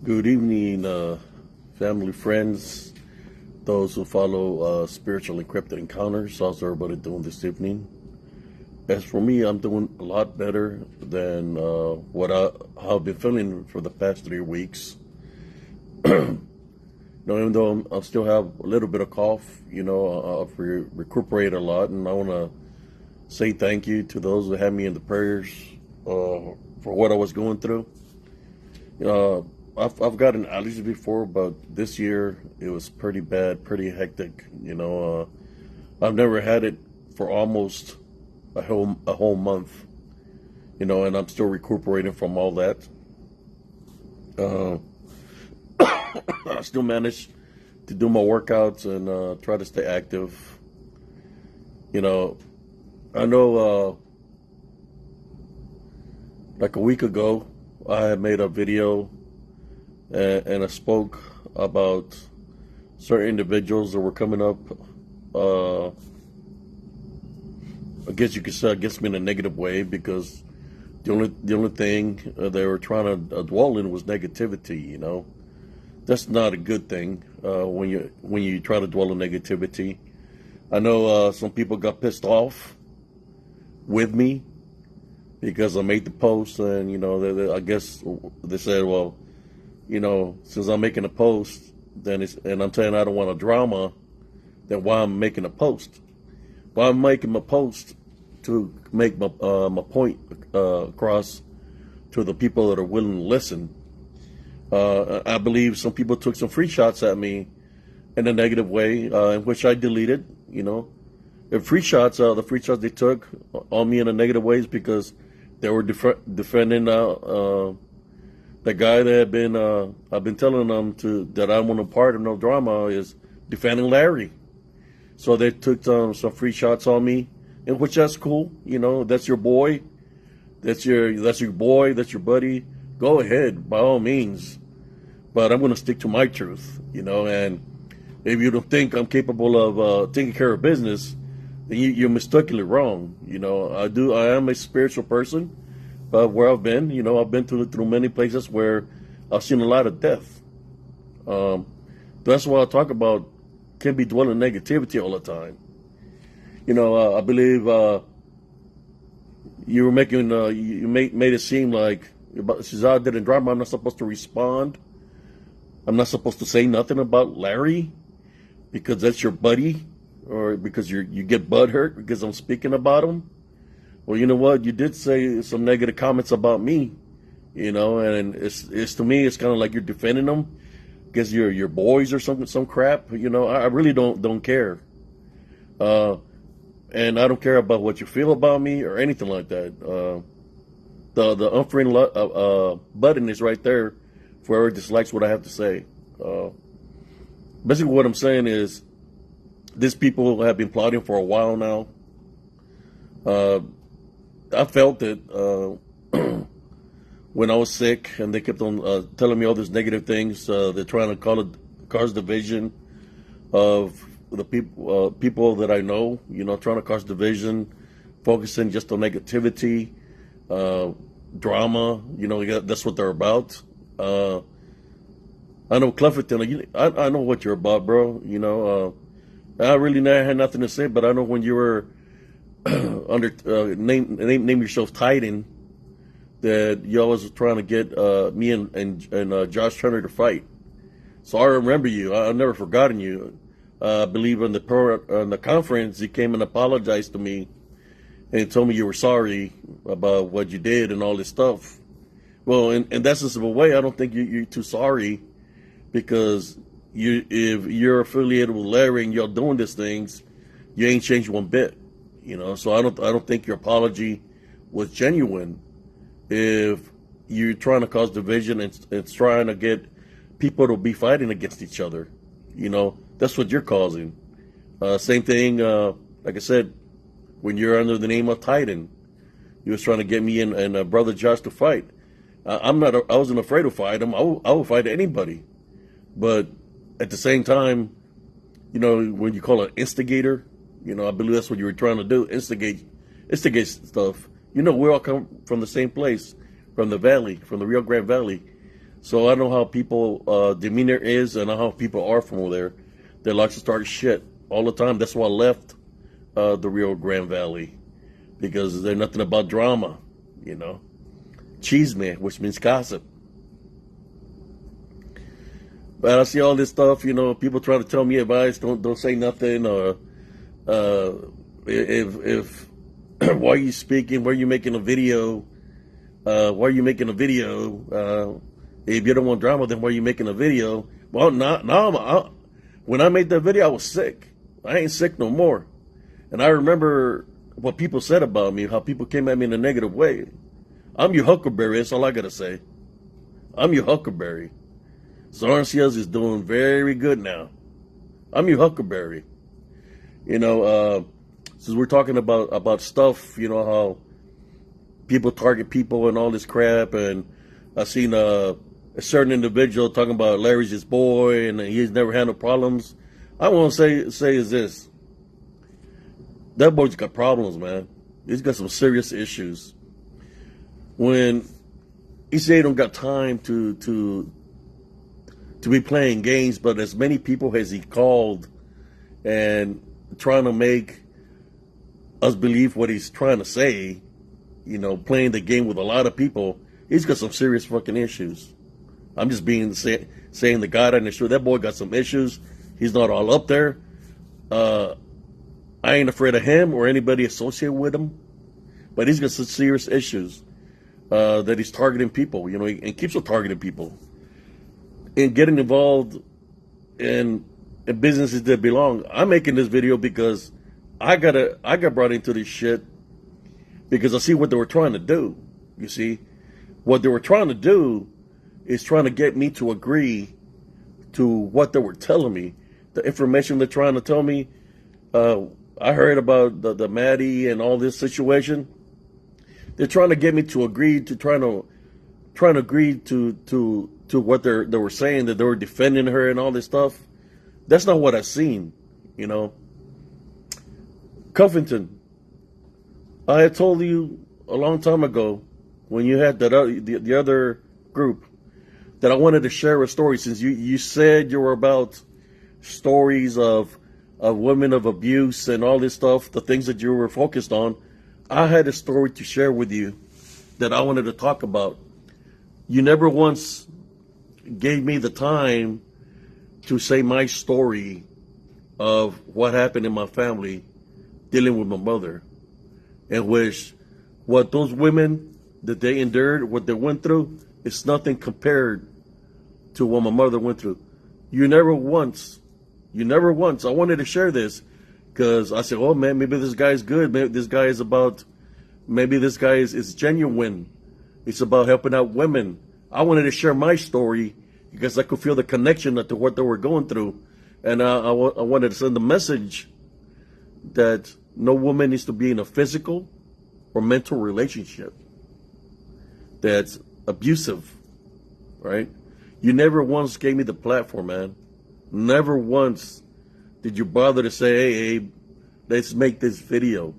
Good evening, family, friends, those who follow Spiritual Encrypted Encounters. How's everybody doing this evening? As for me, I'm doing a lot better than how I've been feeling for the past 3 weeks. Even though I still have a little bit of cough, I've recuperated a lot, and I want to say thank you to those who had me in the prayers for what I was going through. I've gotten allergies before, but this year it was pretty bad, pretty hectic. I've never had it for almost a whole month. And I'm still recuperating from all that. Uh, I still manage to do my workouts and try to stay active. I know, like a week ago, I had made a video and I spoke about certain individuals that were coming up. I guess you could say against me in a negative way, because the only thing they were trying to dwell in was negativity. That's not a good thing when you try to dwell in negativity. I know some people got pissed off with me because I made the post, and I guess they said, well, since I'm making a post, and I'm saying I don't want a drama, then why I'm making a post? Well, I'm making my post to make my point across to the people that are willing to listen. I believe some people took some free shots at me in a negative way, in which I deleted. The free shots they took on me in a negative ways because they were defending the guy that I've been telling them that I want a part of no drama is defending Larry. So they took some free shots on me, and which that's cool. That's your boy. That's your boy. That's your buddy. Go ahead, by all means. But I'm going to stick to my truth. And if you don't think I'm capable of taking care of business, then you're mistakenly wrong. I am a spiritual person. But where I've been, I've been through many places where I've seen a lot of death. That's why I talk about can't be dwelling negativity all the time. I believe you were making you made it seem like since I didn't drama, I'm not supposed to respond. I'm not supposed to say nothing about Larry because that's your buddy, or because you get butthurt because I'm speaking about him. Well, you know what? You did say some negative comments about me, and it's to me, it's kind of like you're defending them because you're your boys or some crap. I really don't care, and I don't care about what you feel about me or anything like that. The unfriend button is right there for whoever dislikes what I have to say. Basically, what I'm saying is, these people have been plotting for a while now. I felt it when I was sick, and they kept on telling me all these negative things. They're trying to cause division of the people that I know. Trying to cause division, focusing just on negativity, drama. That's what they're about. I know Clefferton. I know what you're about, bro. I really never had nothing to say, but I know when you were name yourself Titan, that you always was trying to get me and Josh Turner to fight. So I remember you. I've never forgotten you. I believe on the conference, you came and apologized to me and told me you were sorry about what you did and all this stuff. Well, in that sense of a way, I don't think you're too sorry, because if you're affiliated with Larry and you're doing these things, you ain't changed one bit. So I don't think your apology was genuine if you're trying to cause division and trying to get people to be fighting against each other. That's what you're causing. Same thing, like I said, when you're under the name of Titan, you was trying to get me and brother Josh to fight. I wasn't afraid to fight him. I will fight anybody. But at the same time, when you call an instigator, I believe that's what you were trying to do, instigate stuff. We all come from the same place, from the valley, from the Rio Grande Valley. So I know how people demeanor is and how people are from over there. They like to start shit all the time. That's why I left the Rio Grande Valley, because they're nothing about drama, you know. Chisme, which means gossip. But I see all this stuff, you know, people trying to tell me advice, don't say nothing, or if why are you speaking, why are you making a video, why are you making a video, if you don't want drama, then why are you making a video? Well, now when I made that video, I was sick. I ain't sick no more. And I remember what people said about me, how people came at me in a negative way. I'm your Huckleberry, that's all I gotta say. I'm your Huckleberry. Zoran Seals is doing very good now. I'm your Huckleberry. You know, since we're talking about stuff, you know, how people target people and all this crap, and I seen a certain individual talking about Larry's his boy and he's never had no problems. I want to say is this: that boy's got problems, man. He's got some serious issues. When he say he don't got time to be playing games, but as many people as he called and trying to make us believe what he's trying to say, you know, playing the game with a lot of people, he's got some serious fucking issues. I'm just saying the God on the show. That boy got some issues. He's not all up there. I ain't afraid of him or anybody associated with him, but he's got some serious issues that he's targeting people, you know, and keeps on targeting people and getting involved in businesses that belong. I'm making this video because I got brought into this shit because I see what they were trying to do. You see, what they were trying to do is trying to get me to agree to what they were telling me, the information they're trying to tell me. I heard about the Maddie and all this situation. They're trying to get me to agree to trying to agree to what they were saying, that they were defending her and all this stuff. That's not what I seen, you know. Covington, I had told you a long time ago when you had that the other group that I wanted to share a story, since you said you were about stories of women of abuse and all this stuff, the things that you were focused on. I had a story to share with you that I wanted to talk about. You never once gave me the time to say my story of what happened in my family dealing with my mother, in which what those women that they endured, what they went through, is nothing compared to what my mother went through. You never once, I wanted to share this because I said, oh man, maybe this guy's good. Maybe this guy is genuine. It's about helping out women. I wanted to share my story because I could feel the connection to what they were going through. And I wanted to send a message that no woman needs to be in a physical or mental relationship that's abusive, right? You never once gave me the platform, man. Never once did you bother to say, hey, Abe, let's make this video.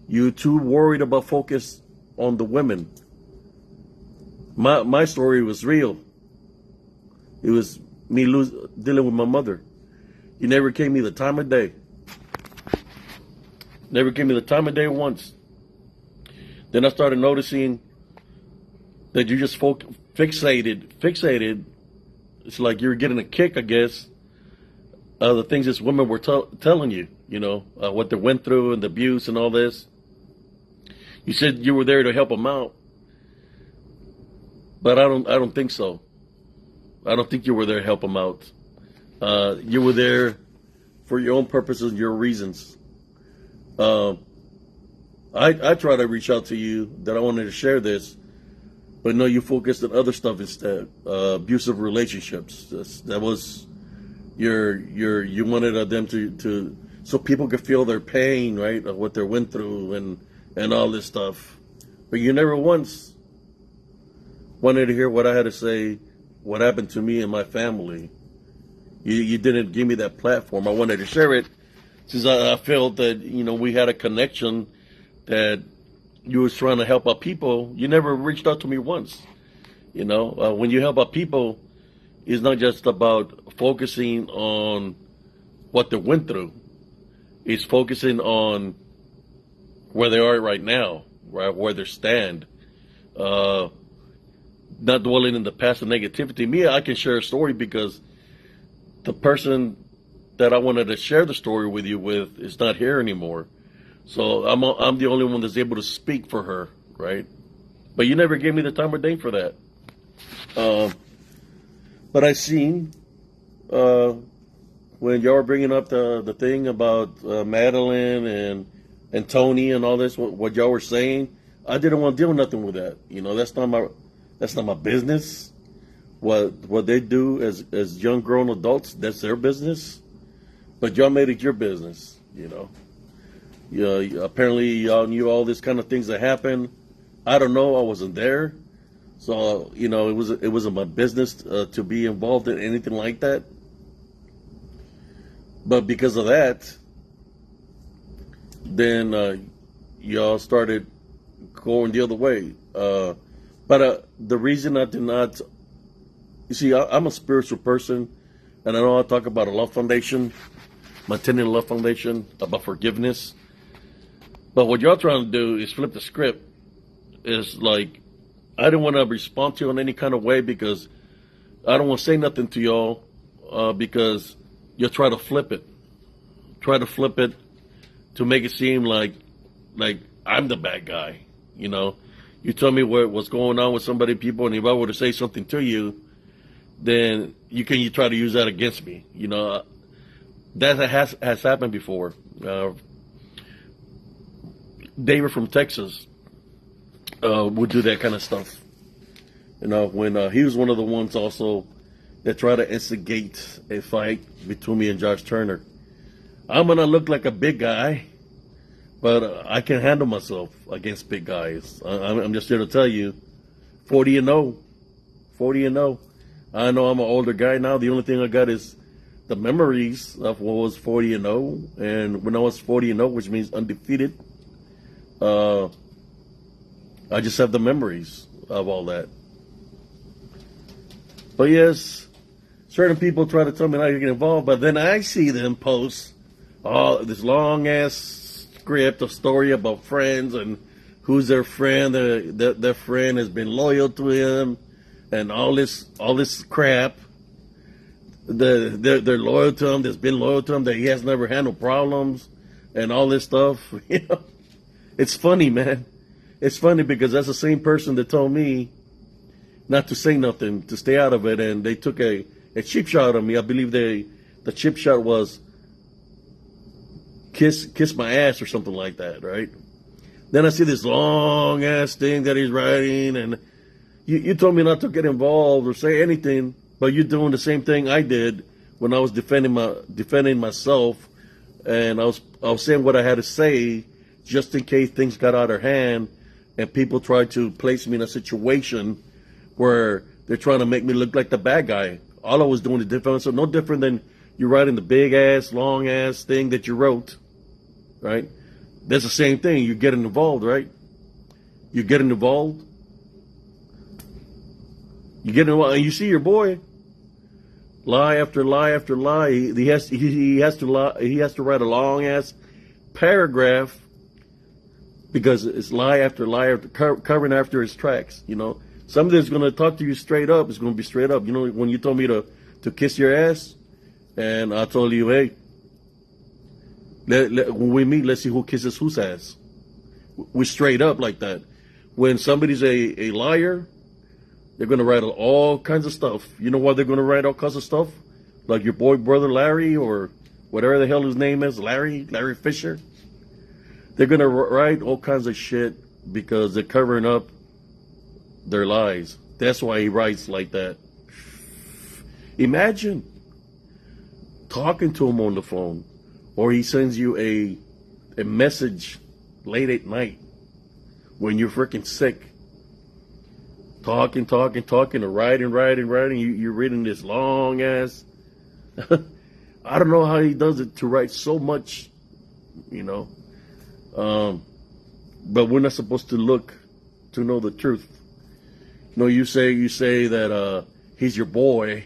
You too worried about focus on the women. My story was real. It was me dealing with my mother. You never gave me the time of day. Never gave me the time of day once. Then I started noticing that you just fixated. It's like you're getting a kick, I guess, the things this women were telling you, you know, what they went through and the abuse and all this. You said you were there to help them out, but I don't think so. I don't think you were there to help them out. You were there for your own purposes and your reasons. I tried to reach out to you that I wanted to share this, but no, you focused on other stuff instead. Abusive relationships. That was you wanted them to so people could feel their pain, right, of what they went through and all this stuff. But you never once wanted to hear what I had to say, what happened to me and my family. You didn't give me that platform. I wanted to share it since I felt that, you know, we had a connection, that you was trying to help out people. You never reached out to me once. When you help out people, it's not just about focusing on what they went through. It's focusing on where they are right now, right, where they stand. Uh, Not dwelling in the past and negativity. Me, I can share a story because the person that I wanted to share the story with you with is not here anymore. So I'm the only one that's able to speak for her, right? But you never gave me the time or day for that. Um, but I seen uh, when y'all were bringing up the thing about Madeline and Tony and all this, what y'all were saying. I didn't want to deal nothing with that. That's not my business. What they do as young grown adults, that's their business. But y'all made it your business. Apparently y'all knew all this kind of things that happened. I don't know. I wasn't there, so it wasn't my business to be involved in anything like that. But because of that, then y'all started going the other way. But the reason I did not, you see, I'm a spiritual person, and I know I talk about a love foundation, my Tenet Love Foundation, about forgiveness. But what y'all trying to do is flip the script. It's like, I didn't want to respond to you in any kind of way because I don't want to say nothing to y'all because you'll try to flip it. Try to flip it to make it seem like I'm the bad guy, You tell me what's going on with people, and if I were to say something to you, then you try to use that against me. That has happened before. David from Texas would do that kind of stuff. When he was one of the ones also that tried to instigate a fight between me and Josh Turner. I'm gonna look like a big guy, but I can handle myself against big guys. I'm just here to tell you, 40-0, 40-0. I know I'm an older guy now. The only thing I got is the memories of what was 40-0, and when I was 40-0, which means undefeated. I just have the memories of all that. But yes, certain people try to tell me not to get involved, but then I see them post this long ass script of story about friends and who's their friend. Their friend has been loyal to him, and all this crap. They're loyal to him. That's been loyal to him. That he has never handled problems, and all this stuff. It's funny, man. It's funny because that's the same person that told me not to say nothing, to stay out of it, and they took a cheap shot on me. I believe the cheap shot was kiss my ass or something like that, right? Then I see this long ass thing that he's writing, and you told me not to get involved or say anything, but you're doing the same thing I did when I was defending myself, and I was saying what I had to say just in case things got out of hand and people tried to place me in a situation where they're trying to make me look like the bad guy. All I was doing is different, so no different than you writing the big ass, long ass thing that you wrote, right? That's the same thing. You're getting involved, right? You're getting involved. You get involved, and you see your boy lie after lie after lie. He has to lie. He has to write a long ass paragraph because it's lie after lie after covering after his tracks. Somebody that's going to talk to you straight up is going to be straight up. When you told me to kiss your ass, and I told you, hey, when we meet, let's see who kisses whose ass. We're straight up like that. When somebody's a liar, they're going to write all kinds of stuff. You know why they're going to write all kinds of stuff? Like your brother Larry, or whatever the hell his name is, Larry Fisher. They're going to write all kinds of shit because they're covering up their lies. That's why he writes like that. Imagine talking to him on the phone, or he sends you a message late at night when you're freaking sick. Talking, or writing. You're reading this long ass. I don't know how he does it to write so much, But we're not supposed to look to know the truth. No, you say that he's your boy,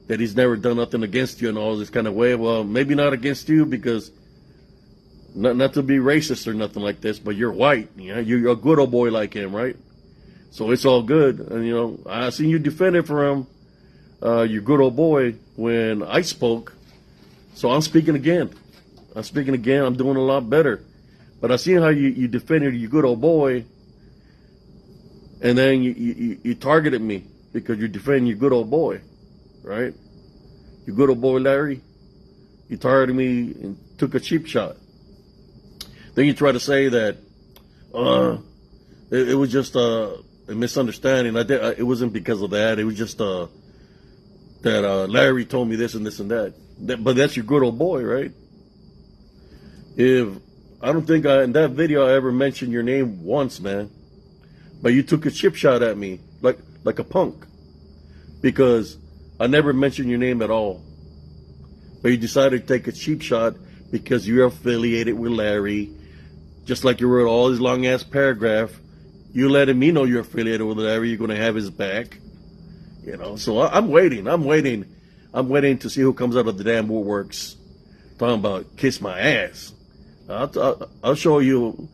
that he's never done nothing against you in all this kind of way. Well, maybe not against you because not to be racist or nothing like this, but you're white. You know, you're a good old boy like him, right? So it's all good. And you know, I seen you defend it for him, your good old boy, when I spoke. So I'm speaking again. I'm doing a lot better. But I seen how you defended your good old boy, and then you targeted me because you're defending your good old boy, right? Your good old boy Larry. You targeted me and took a cheap shot. Then you try to say that it was just a misunderstanding. It wasn't because of that. It was just that Larry told me this and this and that. But that's your good old boy, right? I don't think in that video I ever mentioned your name once, man. But you took a chip shot at me like a punk, because I never mentioned your name at all. But you decided to take a cheap shot because you're affiliated with Larry. Just like you wrote all this long ass paragraph, you letting me know you're affiliated with Larry. You're gonna have his back, you know. So I'm waiting to see who comes out of the damn woodworks talking about kiss my ass. I'll show you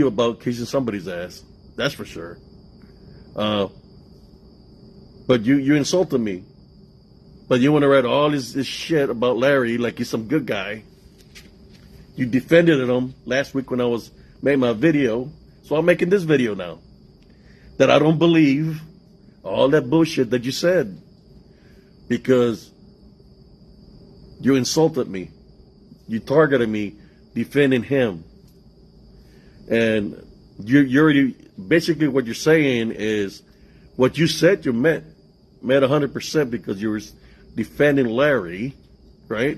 about kissing somebody's ass. That's for sure. But you insulted me. But you want to write all this shit about Larry like he's some good guy. You defended him last week when I made my video. So I'm making this video now. That I don't believe all that bullshit that you said. Because you insulted me. You targeted me defending him. And you're already, basically what you're saying is, what you said you meant 100%, because you were defending Larry, right?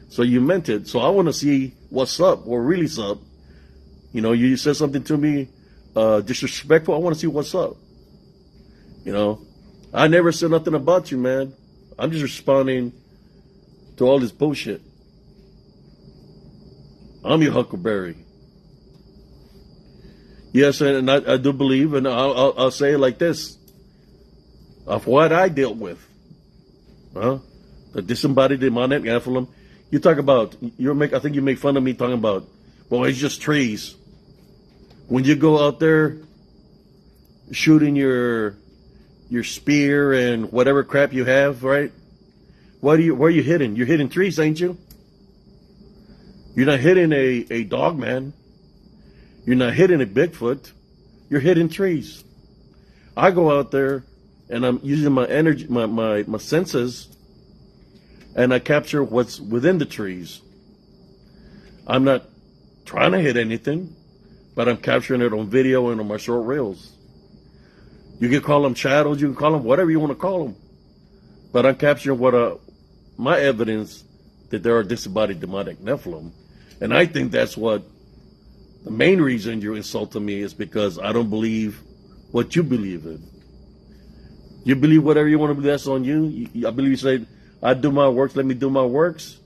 So you meant it. So I want to see what's up, what really's up. You know, you said something to me disrespectful. I want to see what's up. You know, I never said nothing about you, man. I'm just responding to all this bullshit. I'm your Huckleberry. Yes, and I do believe, and I'll say it like this. Of what I dealt with, the disembodied demonic Nephilim. You talk about, I think you make fun of me talking about, well, it's just trees. When you go out there shooting your spear and whatever crap you have, right? Where are you hitting? You're hitting trees, ain't you? You're not hitting a dog, man. You're not hitting a Bigfoot. You're hitting trees. I go out there and I'm using my energy, my senses, and I capture what's within the trees. I'm not trying to hit anything, but I'm capturing it on video and on my short reels. You can call them shadows, you can call them whatever you want to call them. But I'm capturing my evidence that there are disembodied demonic Nephilim. And I think that's what the main reason you're insulting me is, because I don't believe what you believe in. You believe whatever you want to believe, that's on you. I believe you say, I do my works, let me do my works.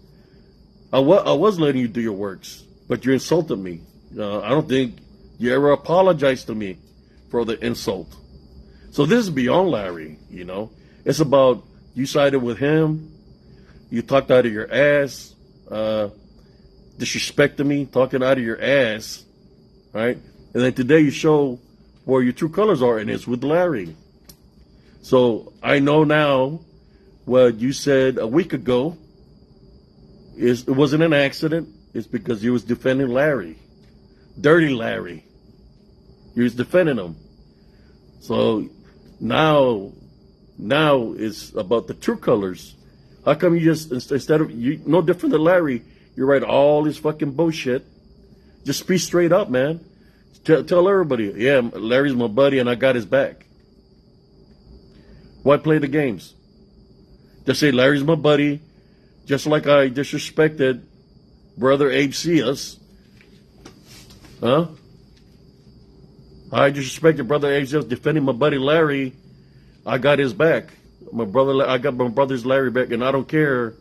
I was letting you do your works, but you insulted me. I don't think you ever apologized to me for the insult. So this is beyond Larry, you know. It's about, you sided with him, you talked out of your ass, disrespecting me, talking out of your ass, right? And then today you show where your true colors are, and it's with Larry. So I know now what you said a week ago it wasn't an accident. It's because you was defending Larry. Dirty Larry. You was defending him. So now it's about the true colors. How come you just, instead of, you no different than Larry, you write all this fucking bullshit? Just be straight up, man. Tell everybody, yeah, Larry's my buddy and I got his back. Why play the games? Just say Larry's my buddy, just like I disrespected Brother Abe Cias. Huh? I disrespected Brother Abe Cias defending my buddy Larry. I got his back. I got my brother's Larry back, and I don't care.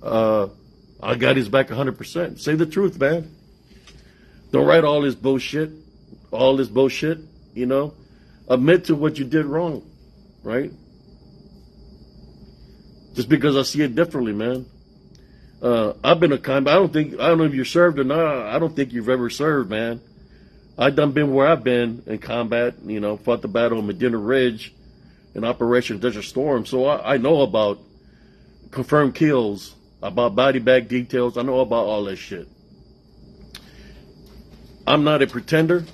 I got his back 100%. Say the truth, man. Don't write all this bullshit. You know. Admit to what you did wrong, right? Just because I see it differently, man. I've been a combat. I don't know if you served or not. I don't think you've ever served, man. I done been where I've been in combat. You know, fought the battle of Medina Ridge, in Operation Desert Storm. So I know about confirmed kills, about body bag details. I know about all that shit. I'm not a pretender.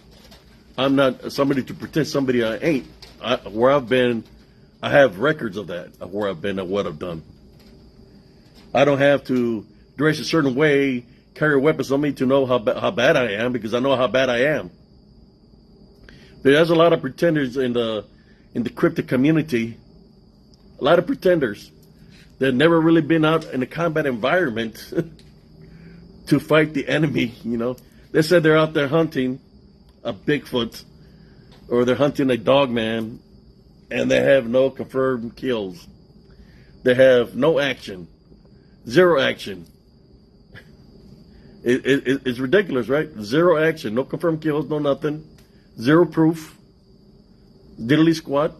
I'm not somebody to pretend somebody I ain't. Where I've been, I have records of that, of where I've been and what I've done. I don't have to dress a certain way, carry weapons on me to know how bad I am, because I know how bad I am. There's a lot of pretenders in the cryptic community, a lot of pretenders that never really been out in a combat environment to fight the enemy, you know. They said they're out there hunting a Bigfoot or they're hunting a dog man, and they have no confirmed kills. They have no action, zero action. It's ridiculous, right? Zero action, no confirmed kills, no nothing, zero proof, diddly squat,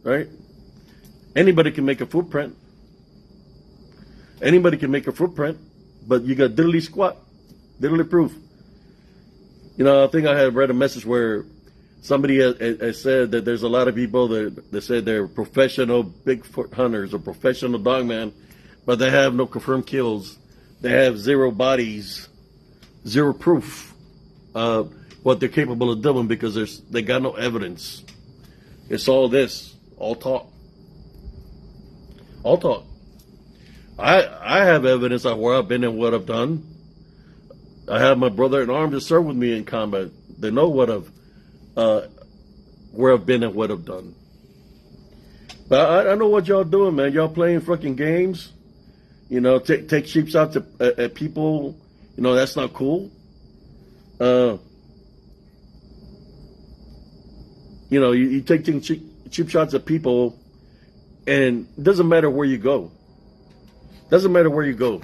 right? Anybody can make a footprint. Anybody can make a footprint, but you got diddly squat, diddly proof. You know, I think I had read a message where somebody has said that there's a lot of people that said they're professional Bigfoot hunters or professional dogmen, but they have no confirmed kills. They have zero bodies, zero proof of what they're capable of doing, because they got no evidence. It's all this, all talk. All talk. I have evidence of where I've been and what I've done. I have my brother in arms that served with me in combat. They know where I've been and what I've done. But I know what y'all doing, man. Y'all playing fucking games. You know, take cheap shots at people. You know, that's not cool. You know, you take cheap shots at people, and it doesn't matter where you go. Doesn't matter where you go.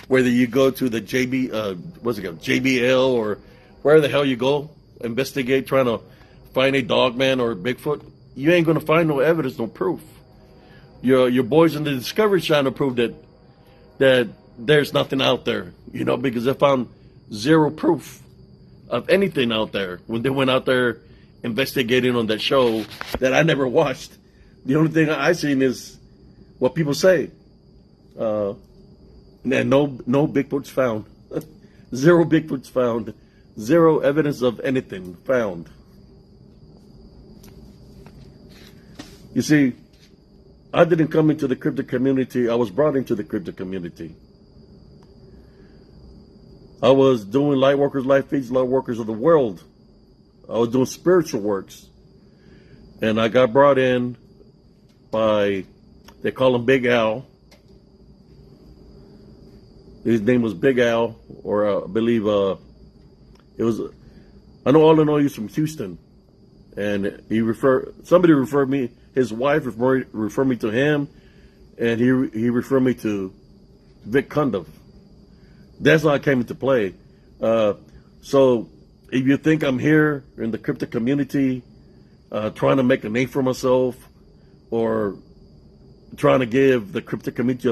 Whether you go to the JBL or where the hell you go, investigate, trying to find a dogman or a Bigfoot, you ain't gonna find no evidence, no proof. Your boys in the Discovery Channel proved that there's nothing out there, you know, because they found zero proof of anything out there when they went out there investigating on that show that I never watched. The only thing I seen is what people say. And no Bigfoots found. Zero Bigfoots found. Zero evidence of anything found. You see, I didn't come into the cryptic community. I was brought into the cryptic community. I was doing light workers, light feeds, light workers of the world. I was doing spiritual works. And I got brought in by, they call him Big Al. His name was Big Al, or I believe it was. I know all I know he's from Houston, and somebody referred me. His wife referred me to him, and he referred me to Vic Cundiff. That's how I came into play. So if you think I'm here in the cryptic community, trying to make a name for myself, or trying to give the cryptic community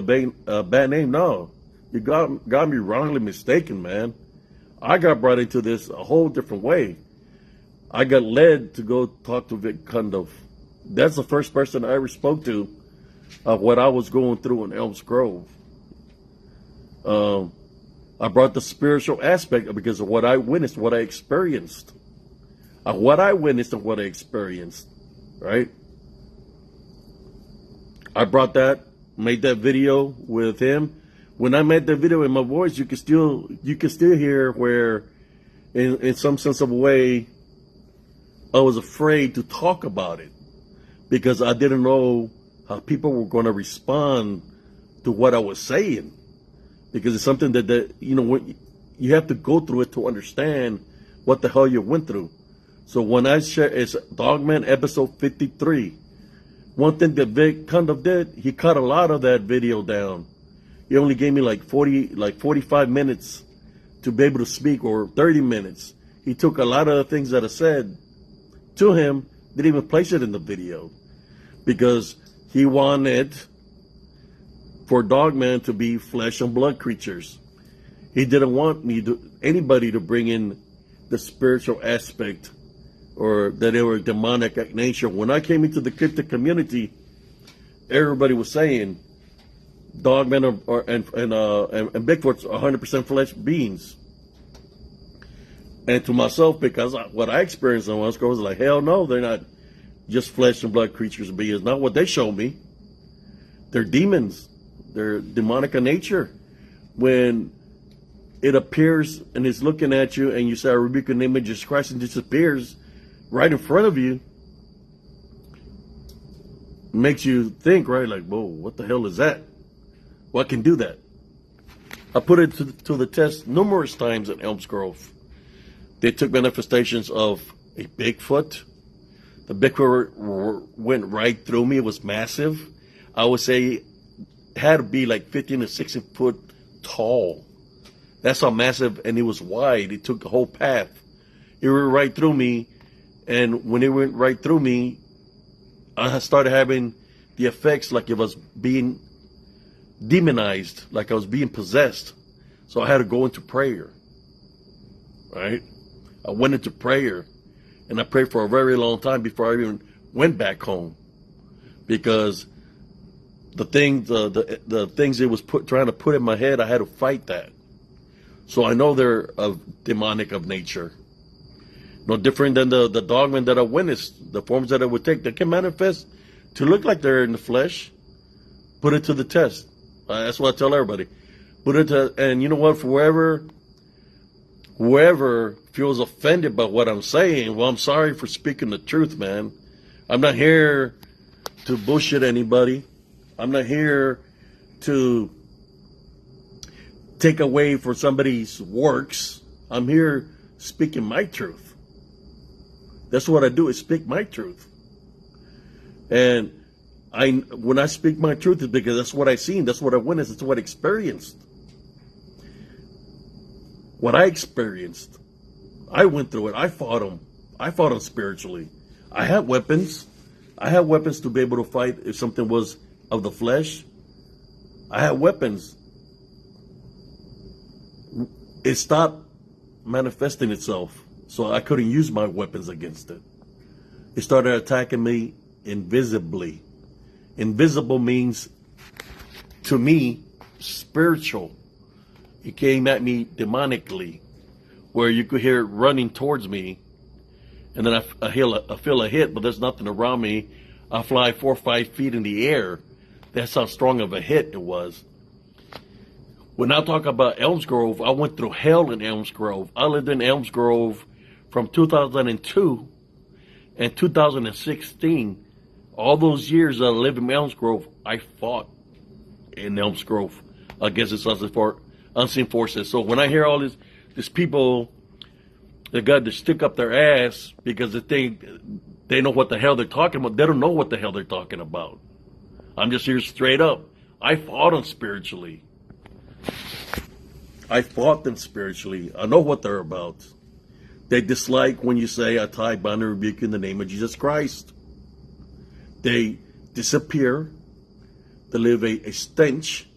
a bad name, no. You got me wrongly mistaken, man. I got brought into this a whole different way. I got led to go talk to Vic Cundiff. That's the first person I ever spoke to of what I was going through in Elms Grove. I brought the spiritual aspect because of what I witnessed, what I experienced. What I witnessed and what I experienced, right? I brought that, made that video with him. When I made that video in my voice, you can still hear where, in some sense of a way, I was afraid to talk about it because I didn't know how people were going to respond to what I was saying. Because it's something that you know, you have to go through it to understand what the hell you went through. So when I share, it's Dogman episode 53. One thing that Vic Cundiff did, he cut a lot of that video down. He only gave me like 45 minutes to be able to speak, or 30 minutes. He took a lot of the things that I said to him Didn't even place it in the video because he wanted for Dogman to be flesh and blood creatures. He didn't want anybody to bring in the spiritual aspect or that they were demonic at nature. When I came into the cryptic community, everybody was saying Dogman and Bigfoot's 100% flesh beings. And to myself, because what I experienced on West Coast was like, hell no, they're not just flesh and blood creatures and beings. Not what they show me. They're demons. They're demonic in nature. When it appears and is looking at you and you say, I rebuke in the name of Jesus Christ, and disappears right in front of you, makes you think, right? Like, whoa, what the hell is that? What can do that? I put it to the test numerous times at Elms Grove. They took manifestations of a Bigfoot. The Bigfoot went right through me. It was massive. I would say it had to be like 15 to 16 foot tall. That's how massive, and it was wide. It took the whole path. It went right through me, and when it went right through me, I started having the effects like it was being demonized, like I was being possessed. So I had to go into prayer, right? I went into prayer, and I prayed for a very long time before I even went back home, because the things it was trying to put in my head, I had to fight that. So I know they're demonic of nature. No different than the dogmen that I witnessed, the forms that I would take. They can manifest to look like they're in the flesh. Put it to the test. That's what I tell everybody. Put it to, and you know what? For whoever feels offended by what I'm saying, well, I'm sorry for speaking the truth, man. I'm not here to bullshit anybody. I'm not here to take away for somebody's works. I'm here speaking my truth. That's what I do, is speak my truth. And when I speak my truth, is because that's what I seen, that's what I witnessed, that's what I experienced. What I experienced, I went through it. I fought them. I fought them spiritually. I had weapons. I had weapons to be able to fight if something was of the flesh. I had weapons. It stopped manifesting itself, so I couldn't use my weapons against it. It started attacking me invisibly. Invisible means, to me, spiritual. It came at me demonically, where you could hear it running towards me, and then I feel a hit, but there's nothing around me. I fly 4 or 5 feet in the air. That's how strong of a hit it was. When I talk about Elms Grove, I went through hell in Elms Grove. I lived in Elms Grove from 2002 and 2016. All those years I lived in Elms Grove, I fought in Elms Grove against the unseen forces. So when I hear all these people that got to stick up their ass because they think they know what the hell they're talking about, they don't know what the hell they're talking about. I'm just here straight up. I fought them spiritually. I fought them spiritually. I know what they're about. They dislike when you say, I tie, bind, and rebuke in the name of Jesus Christ. They disappear. They leave a stench,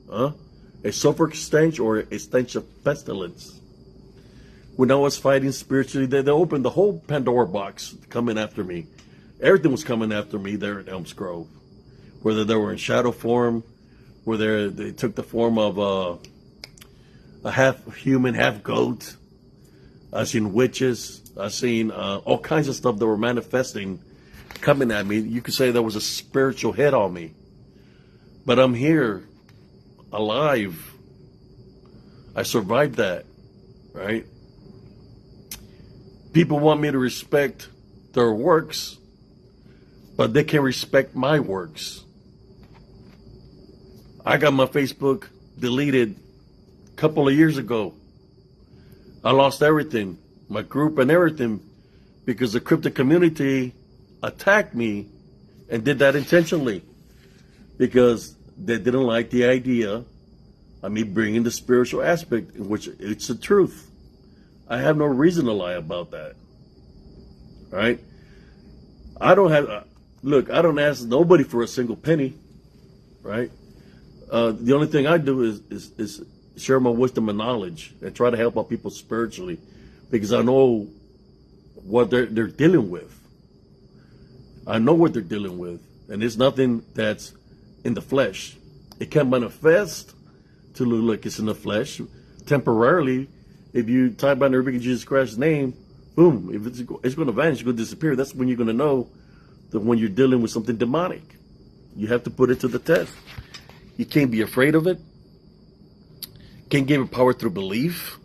a sulfuric stench, or a stench of pestilence. When I was fighting spiritually, they opened the whole Pandora box coming after me. Everything was coming after me there at Elms Grove. Whether they were in shadow form, whether they took the form of a half human, half goat. I've seen witches. I've seen all kinds of stuff that were manifesting, coming at me. You could say there was a spiritual hit on me. But I'm here, alive. I survived that, right? People want me to respect their works, but they can't respect my works. I got my Facebook deleted a couple of years ago. I lost everything, my group and everything, because the cryptic community attacked me and did that intentionally, because they didn't like the idea of me bringing the spiritual aspect, in which it's the truth. I have no reason to lie about that, right? I don't have, look, I don't ask nobody for a single penny, right? The only thing I do is share my wisdom and knowledge and try to help out people spiritually, because I know what they're dealing with. I know what they're dealing with, and it's nothing that's in the flesh. It can manifest to look like it's in the flesh temporarily. If you type out everything in Jesus Christ's name, boom, if it's going to vanish, it's going to disappear. That's when you're going to know that when you're dealing with something demonic. You have to put it to the test. You can't be afraid of it. Can't give it power through belief,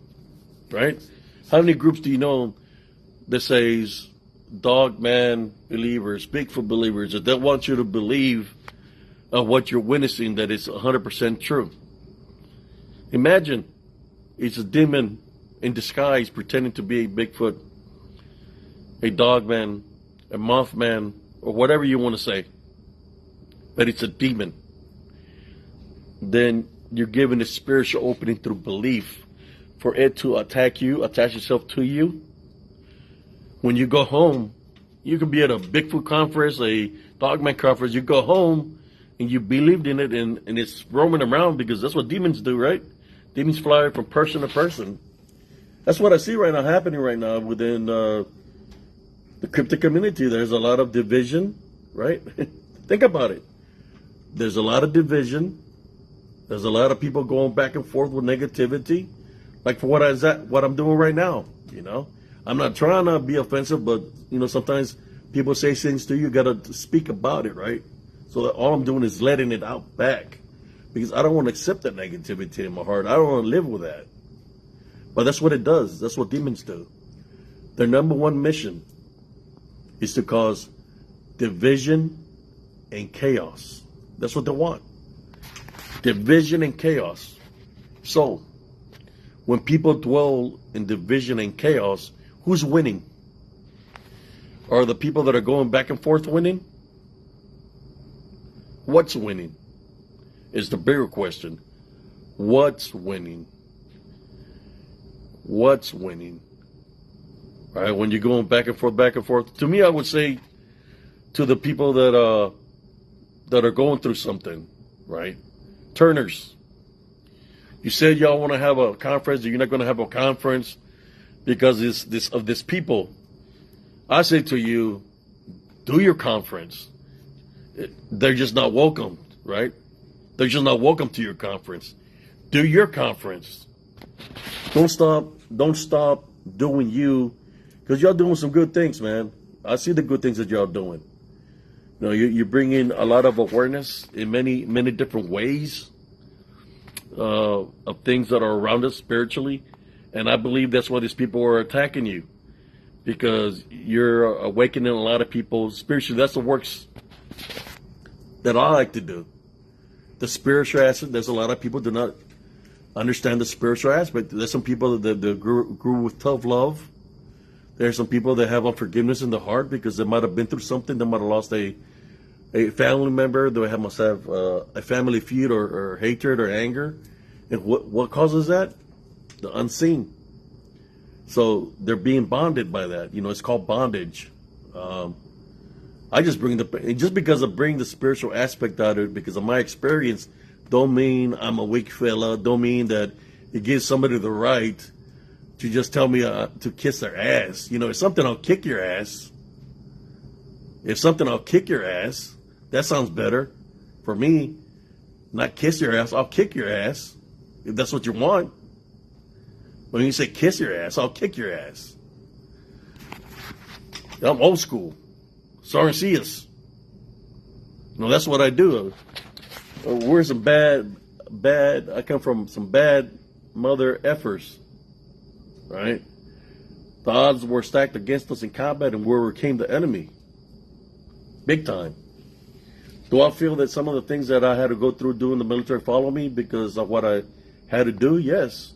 right? How many groups do you know that says dog man believers, Bigfoot believers, that they want you to believe what you're witnessing, that it's 100% true? Imagine it's a demon in disguise pretending to be a Bigfoot, a dog man, a mothman, or whatever you want to say, but it's a demon. Then you're given a spiritual opening through belief for it to attack you, attach itself to you. When you go home, you could be at a Bigfoot conference, a dogman conference. You go home and you believed in it, and it's roaming around, because that's what demons do, right? Demons fly from person to person. That's what I see right now, happening right now within the cryptic community. There's a lot of division, right? Think about it. There's a lot of division. There's a lot of people going back and forth with negativity, like for what I'm doing right now. You know, I'm not trying to be offensive, but you know, sometimes people say things to you. You got to speak about it, right? So that all I'm doing is letting it out back, because I don't want to accept that negativity in my heart. I don't want to live with that. But that's what it does. That's what demons do. Their number one mission is to cause division and chaos. That's what they want. Division and chaos. So, when people dwell in division and chaos, who's winning? Are the people that are going back and forth winning? What's winning is the bigger question. What's winning? What's winning? All right, when you're going back and forth. To me, I would say to the people that are going through something, right? Turners, you said y'all want to have a conference, or you're not going to have a conference because of this people. I say to you, do your conference. They're just not welcome, right? They're just not welcome to your conference. Do your conference. Don't stop doing you, because y'all doing some good things, man. I see the good things that y'all doing. You know, you bring in a lot of awareness in many different ways of things that are around us spiritually, and I believe that's why these people are attacking you, because you're awakening a lot of people spiritually. That's the works that I like to do. The spiritual aspect. There's a lot of people do not understand the spiritual aspect. There's some people that grew with tough love. There's some people that have unforgiveness in the heart because they might have been through something. They might have lost a family member. They must have a family feud or hatred or anger. And what causes that? The unseen. So they're being bonded by that. You know, it's called bondage. I just just because I bring the spiritual aspect out of it, because of my experience, don't mean I'm a weak fella. Don't mean that it gives somebody the right to just tell me to kiss their ass. You know, if something, I'll kick your ass. If something, I'll kick your ass. That sounds better for me. Not kiss your ass, I'll kick your ass. If that's what you want. When you say kiss your ass, I'll kick your ass. I'm old school. Sarcias. You know, that's what I do. We're some bad, I come from some bad mother effers. Right? The odds were stacked against us in combat, and we overcame the enemy. Big time. Do I feel that some of the things that I had to go through doing the military follow me because of what I had to do? Yes.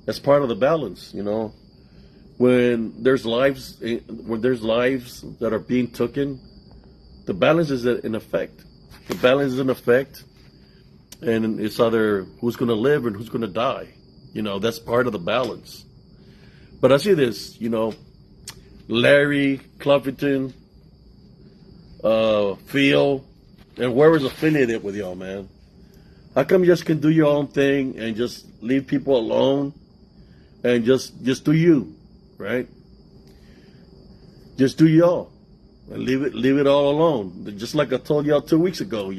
That's part of the balance, you know. When there's lives that are being taken, the balance is in effect. The balance is in effect, and it's either who's going to live and who's going to die. You know, that's part of the balance. But I see this, you know, Larry Cluffington, Phil, and whoever's affiliated with y'all, man. How come you just can do your own thing and just leave people alone and just do you, right? Just do y'all and leave it all alone. Just like I told y'all 2 weeks ago,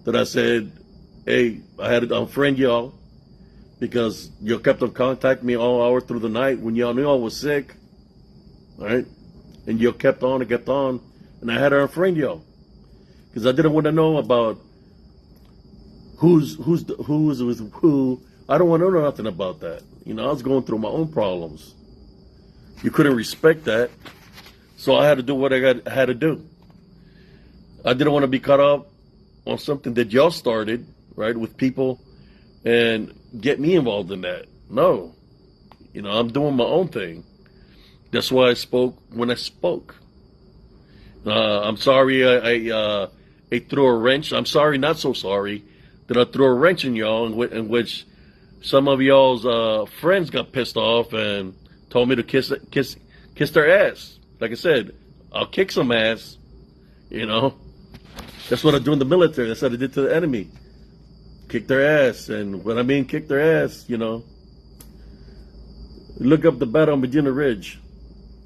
that I said, hey, I had to unfriend y'all because you kept on contacting me all hour through the night when y'all knew I was sick, right? And you kept on, and I had to unfriend y'all because I didn't want to know about who's with who. I don't want to know nothing about that. I was going through my own problems. You couldn't respect that, so I had to do what I had to do. I didn't want to be caught up on something that y'all started, right, with people and get me involved in that. No. I'm doing my own thing. That's why I spoke when I spoke. I'm sorry I threw a wrench. I'm sorry, not so sorry, that I threw a wrench in y'all in which some of y'all's friends got pissed off and told me to kiss their ass. Like I said, I'll kick some ass, That's what I do in the military. That's what I did to the enemy. Kick their ass. And when I mean kick their ass, look up the battle on Virginia Ridge.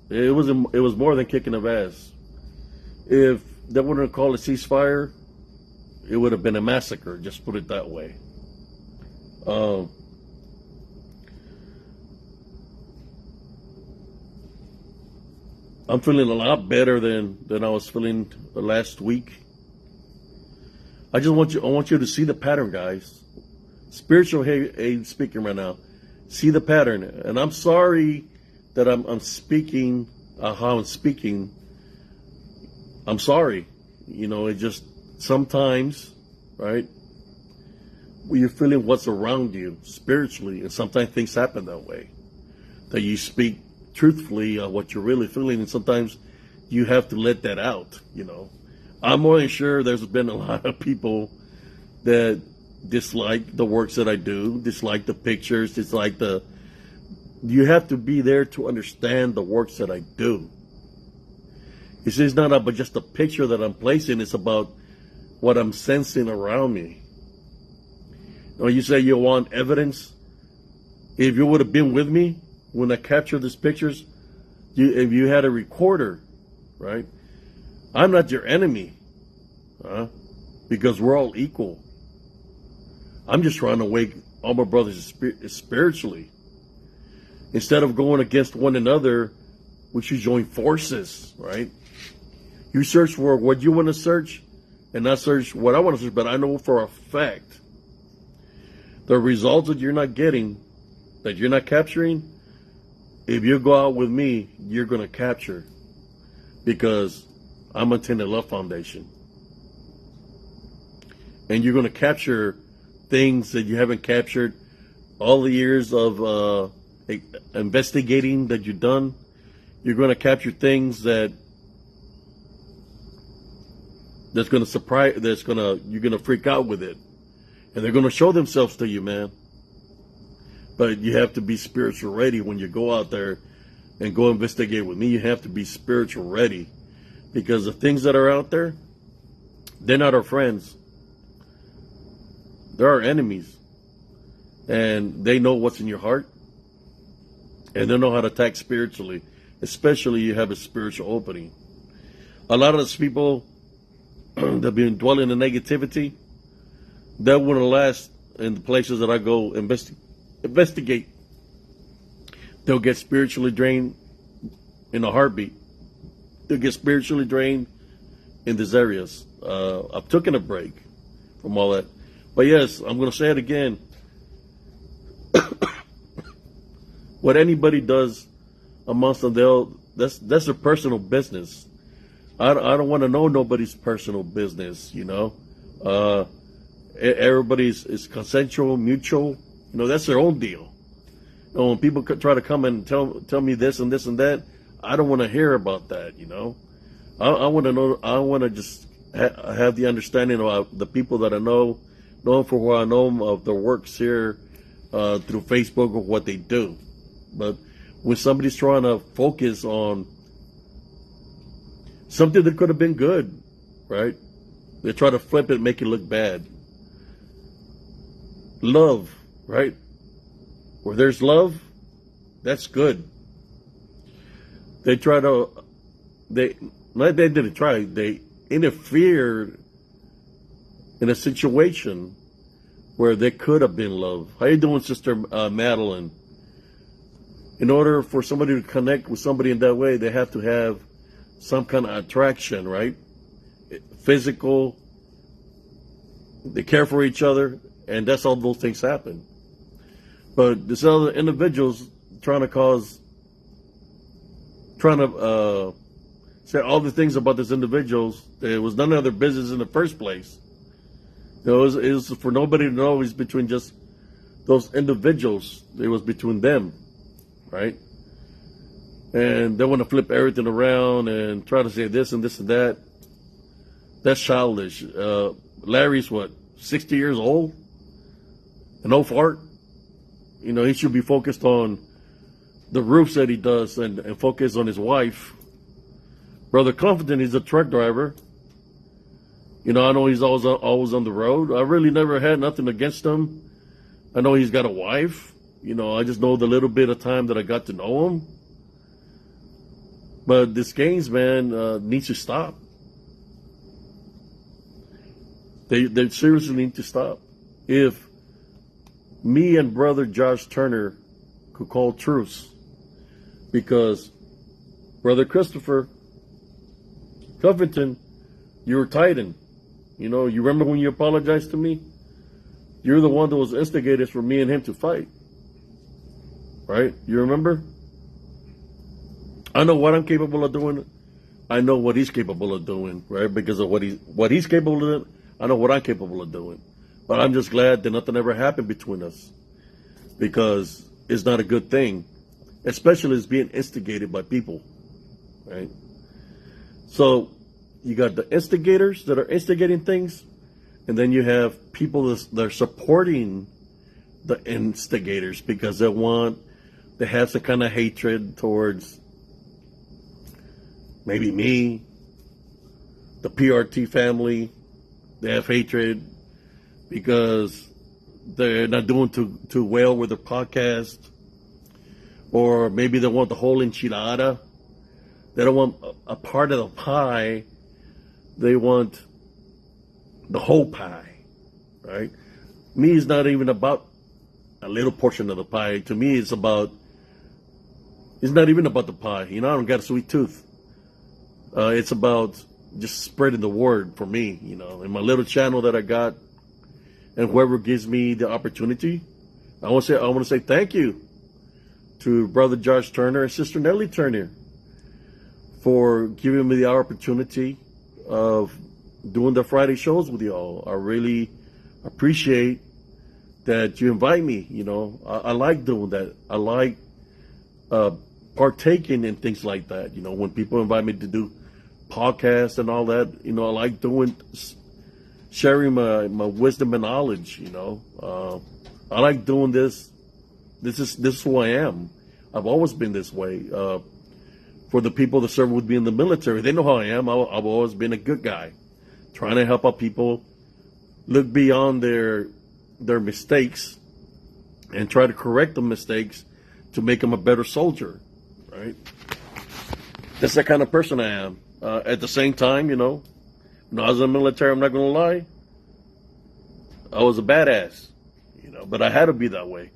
It was more than kicking of ass. If they wouldn't have called a ceasefire, it would have been a massacre. Just put it that way. I'm feeling a lot better than I was feeling last week. I want you to see the pattern, guys. Spiritual aid speaking right now. See the pattern. And I'm sorry that I'm speaking how I'm speaking. I'm sorry. It just sometimes, right, when you're feeling what's around you spiritually, and sometimes things happen that way, that you speak truthfully what you're really feeling, and sometimes you have to let that out. I'm more than sure there's been a lot of people that dislike the works that I do, dislike the pictures, you have to be there to understand the works that I do. It's not about just the picture that I'm placing, it's about what I'm sensing around me. You say you want evidence. If you would have been with me when I captured these pictures, if you had a recorder, right? I'm not your enemy, because we're all equal. I'm just trying to wake all my brothers spiritually. Instead of going against one another, we should join forces, right? You search for what you want to search and not search what I want to search, but I know for a fact the results that you're not getting, that you're not capturing, if you go out with me, you're going to capture, because I'm attending Love Foundation. And you're going to capture things that you haven't captured all the years of investigating that you've done. You're going to capture things that's going to surprise, you're going to freak out with it. And they're going to show themselves to you, man. But you have to be spiritual ready when you go out there and go investigate with me. You have to be spiritual ready, because the things that are out there, they're not our friends. They're our enemies. And they know what's in your heart. And they know how to attack spiritually, especially you have a spiritual opening. A lot of those people that have been dwelling in negativity, that wouldn't last in the places that I go investigate. They'll get spiritually drained in a heartbeat. They'll get spiritually drained in these areas. I've taken a break from all that. But yes, I'm going to say it again. What anybody does amongst them, that's their personal business. I don't want to know nobody's personal business, Everybody's is consensual, mutual. That's their own deal. When people try to come and tell me this and this and that, I don't want to hear about that. I want to know. I want to just have the understanding of the people that I know them for what I know them of their works here through Facebook of what they do. But when somebody's trying to focus on something that could have been good, right? They try to flip it, make it look bad. Love, right? Where there's love, that's good. They try to, they didn't try, they interfered in a situation where there could have been love. How you doing, Sister Madeline? In order for somebody to connect with somebody in that way, they have to have some kind of attraction, right? Physical, they care for each other, and that's all those things happen. But this other individuals trying to say all the things about this individuals. It was none of their business in the first place. It was for nobody to know. It was between just those individuals. It was between them, right? And they want to flip everything around and try to say this and this and that. That's childish. Larry's what, 60 years old? An old fart? You know, he should be focused on the roofs that he does and focus on his wife. Brother Confident, he's a truck driver. You know, I know he's always on the road. I really never had nothing against him. I know he's got a wife. You know, I just know the little bit of time that I got to know him. But this games, man, needs to stop. They seriously need to stop. If me and Brother Josh Turner could call truce, because Brother Christopher Covington, you were Titan. You know, you remember when you apologized to me? You're the one that was instigators for me and him to fight. Right? You remember? I know what I'm capable of doing. I know what he's capable of doing, right? Because of what he's capable of doing, I know what I'm capable of doing. But I'm just glad that nothing ever happened between us. Because it's not a good thing. Especially it's being instigated by people. Right? So you got the instigators that are instigating things, and then you have people that are supporting the instigators because they have some kind of hatred towards maybe me, the PRT family. They have hatred because they're not doing too well with their podcast, or maybe they want the whole enchilada. They don't want a part of the pie. They want the whole pie, right? Me, it's not even about a little portion of the pie. To me, it's not even about the pie. You know, I don't got a sweet tooth. It's about just spreading the word for me, you know, in my little channel that I got, and whoever gives me the opportunity. I want to say thank you to Brother Josh Turner and Sister Nellie Turner for giving me the opportunity of doing the Friday shows with y'all. I really appreciate that you invite me. You know, I like doing that. I like partaking in things like that. You know, when people invite me to do podcasts and all that, you know, I like sharing my wisdom and knowledge. You know, I like doing this. This is who I am. I've always been this way. For the people that serve with me in the military, they know how I am. I've always been a good guy, trying to help out people look beyond their mistakes and try to correct the mistakes to make them a better soldier, right? That's the kind of person I am. At the same time, you know, when I was in the military, I'm not going to lie, I was a badass, you know, but I had to be that way.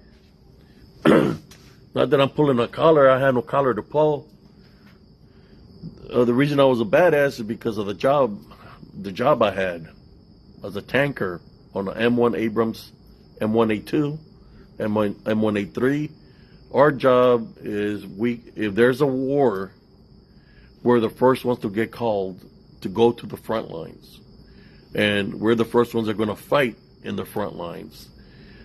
Not that I'm pulling a collar. I had no collar to pull. The reason I was a badass is because of the job I had as a tanker on the M1 Abrams, M1A2, M1A3. Our job is if there's a war, we're the first ones to get called to go to the front lines. And we're the first ones that are going to fight in the front lines.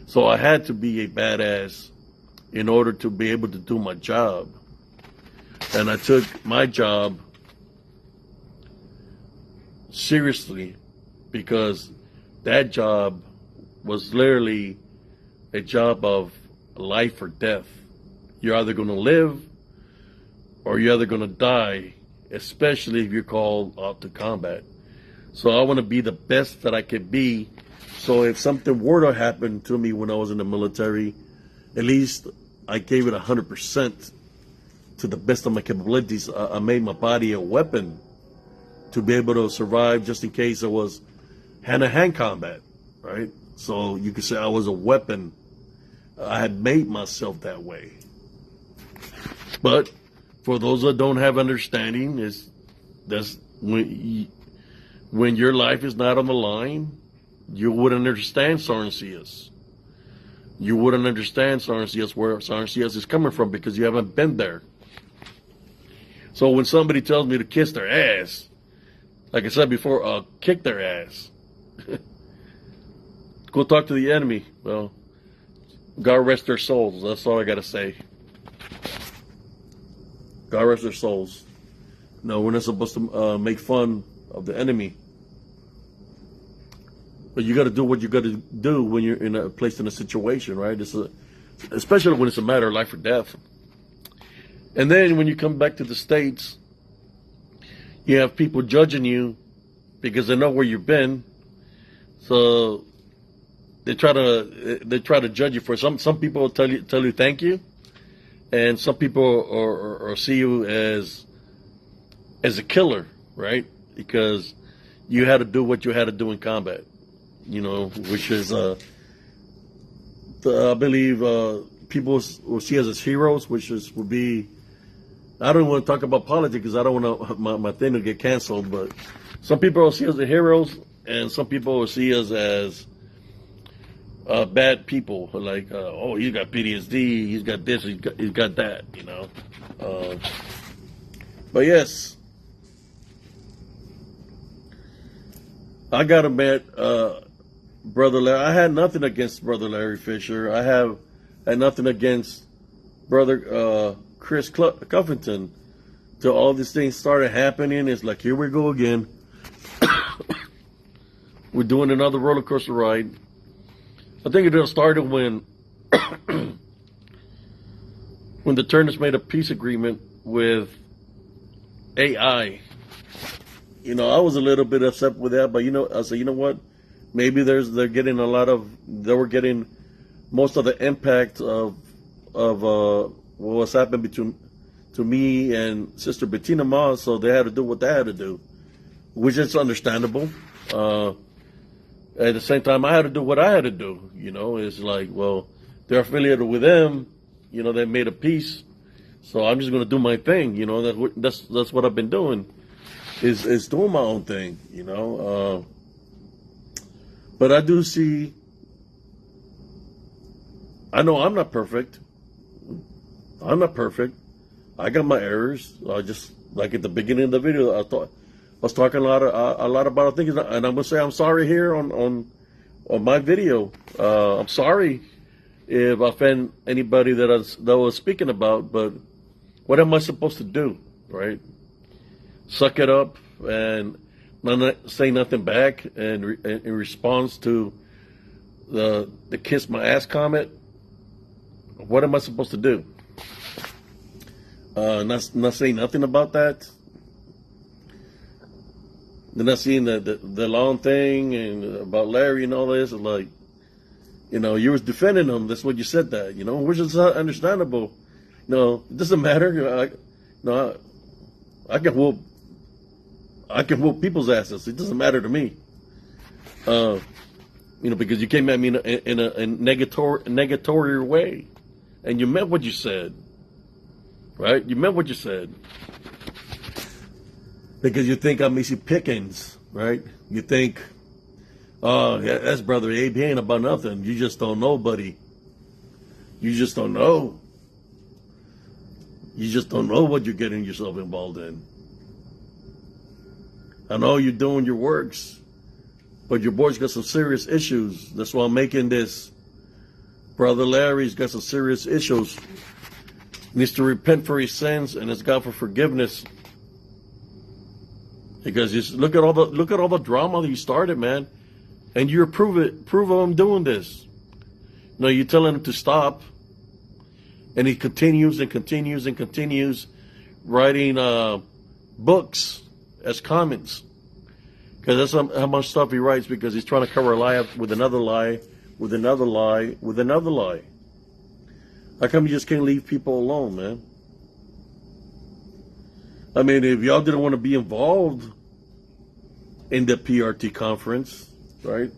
So I had to be a badass in order to be able to do my job. And I took my job seriously because that job was literally a job of life or death. You're either going to live or you're either going to die, especially if you're called out to combat. So I want to be the best that I could be. So if something were to happen to me when I was in the military, at least I gave it 100% to the best of my capabilities. I made my body a weapon to be able to survive just in case it was hand-to-hand combat, right? So you could say I was a weapon. I had made myself that way. But for those that don't have understanding, that's when your life is not on the line, you wouldn't understand Sarncias. You wouldn't understand Sarncias, where Sarncias is coming from, because you haven't been there. So when somebody tells me to kiss their ass, like I said before, I'll kick their ass. Go talk to the enemy. Well, God rest their souls. That's all I got to say. God rest their souls. No, we're not supposed to make fun of the enemy. But you got to do what you got to do when you're in a place, in a situation, right? Especially when it's a matter of life or death. And then when you come back to the States, you have people judging you because they know where you've been. So they try to judge you for some people will tell you thank you, and some people or see you as a killer, right? Because you had to do what you had to do in combat, you know, which is I believe people will see us as heroes, which would be. I don't want to talk about politics because I don't want my thing to get canceled. But some people will see us as heroes, and some people will see us as bad people. Like, oh, he's got PTSD, he's got this, he's got that, you know. But yes, I gotta admit, Brother Larry, I had nothing against Brother Larry Fisher. I had nothing against Brother Chris Cuffington. Till all these things started happening, it's like, here we go again. We're doing another roller coaster ride. I think it all started when when the Turners made a peace agreement with AI. You know, I was a little bit upset with that, but you know, I said, you know what? Maybe they were getting most of the impact of what's happened to me and Sister Bettina Ma, so they had to do what they had to do, which is understandable. At the same time, I had to do what I had to do. You know, it's like, well, they're affiliated with them. You know, they made a peace, so I'm just going to do my thing. You know, that's what I've been doing, is doing my own thing. You know, but I do see. I know I'm not perfect. I'm not perfect. I got my errors. I just, like at the beginning of the video, I was talking a lot about things, and I'm gonna say I'm sorry here on my video. I'm sorry if I offend anybody that I was speaking about, but what am I supposed to do, right? Suck it up and not say nothing back in response to the kiss my ass comment? What am I supposed to do? Not saying nothing about that. They're not seeing the long thing and about Larry and all this. It's like, you know, you was defending him. That's what you said that, you know, which is understandable. You know, it doesn't matter. You know, I can whoop people's asses. It doesn't matter to me. You know, because you came at me in a negatory way, and you meant what you said, right? You meant what you said. Because you think I'm Missy Pickens, right? You think, oh, yeah, that's Brother Abe. He ain't about nothing. You just don't know, buddy. You just don't know. You just don't know what you're getting yourself involved in. I know you're doing your works, but your boy's got some serious issues. That's why I'm making this. Brother Larry's got some serious issues. He needs to repent for his sins and ask God for forgiveness. Because you look at all the drama that you started, man, and you prove him doing this. No, you're telling him to stop, and he continues and continues and continues writing books as comments, Because that's how much stuff he writes, because he's trying to cover a lie up with another lie, with another lie, with another lie. How come you just can't leave people alone, man? I mean, if y'all didn't want to be involved in the PRT conference, right?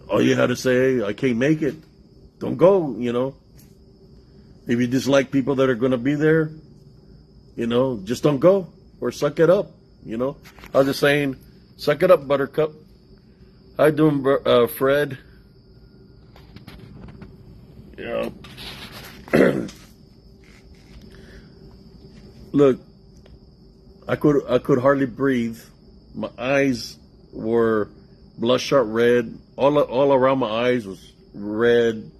All you had to say, I can't make it. Don't go, you know. If you dislike people that are going to be there, you know, just don't go or suck it up, you know. I was just saying, suck it up, Buttercup. How you doing, Fred? You know. Look, I could hardly breathe. My eyes were bloodshot red. All around my eyes was red.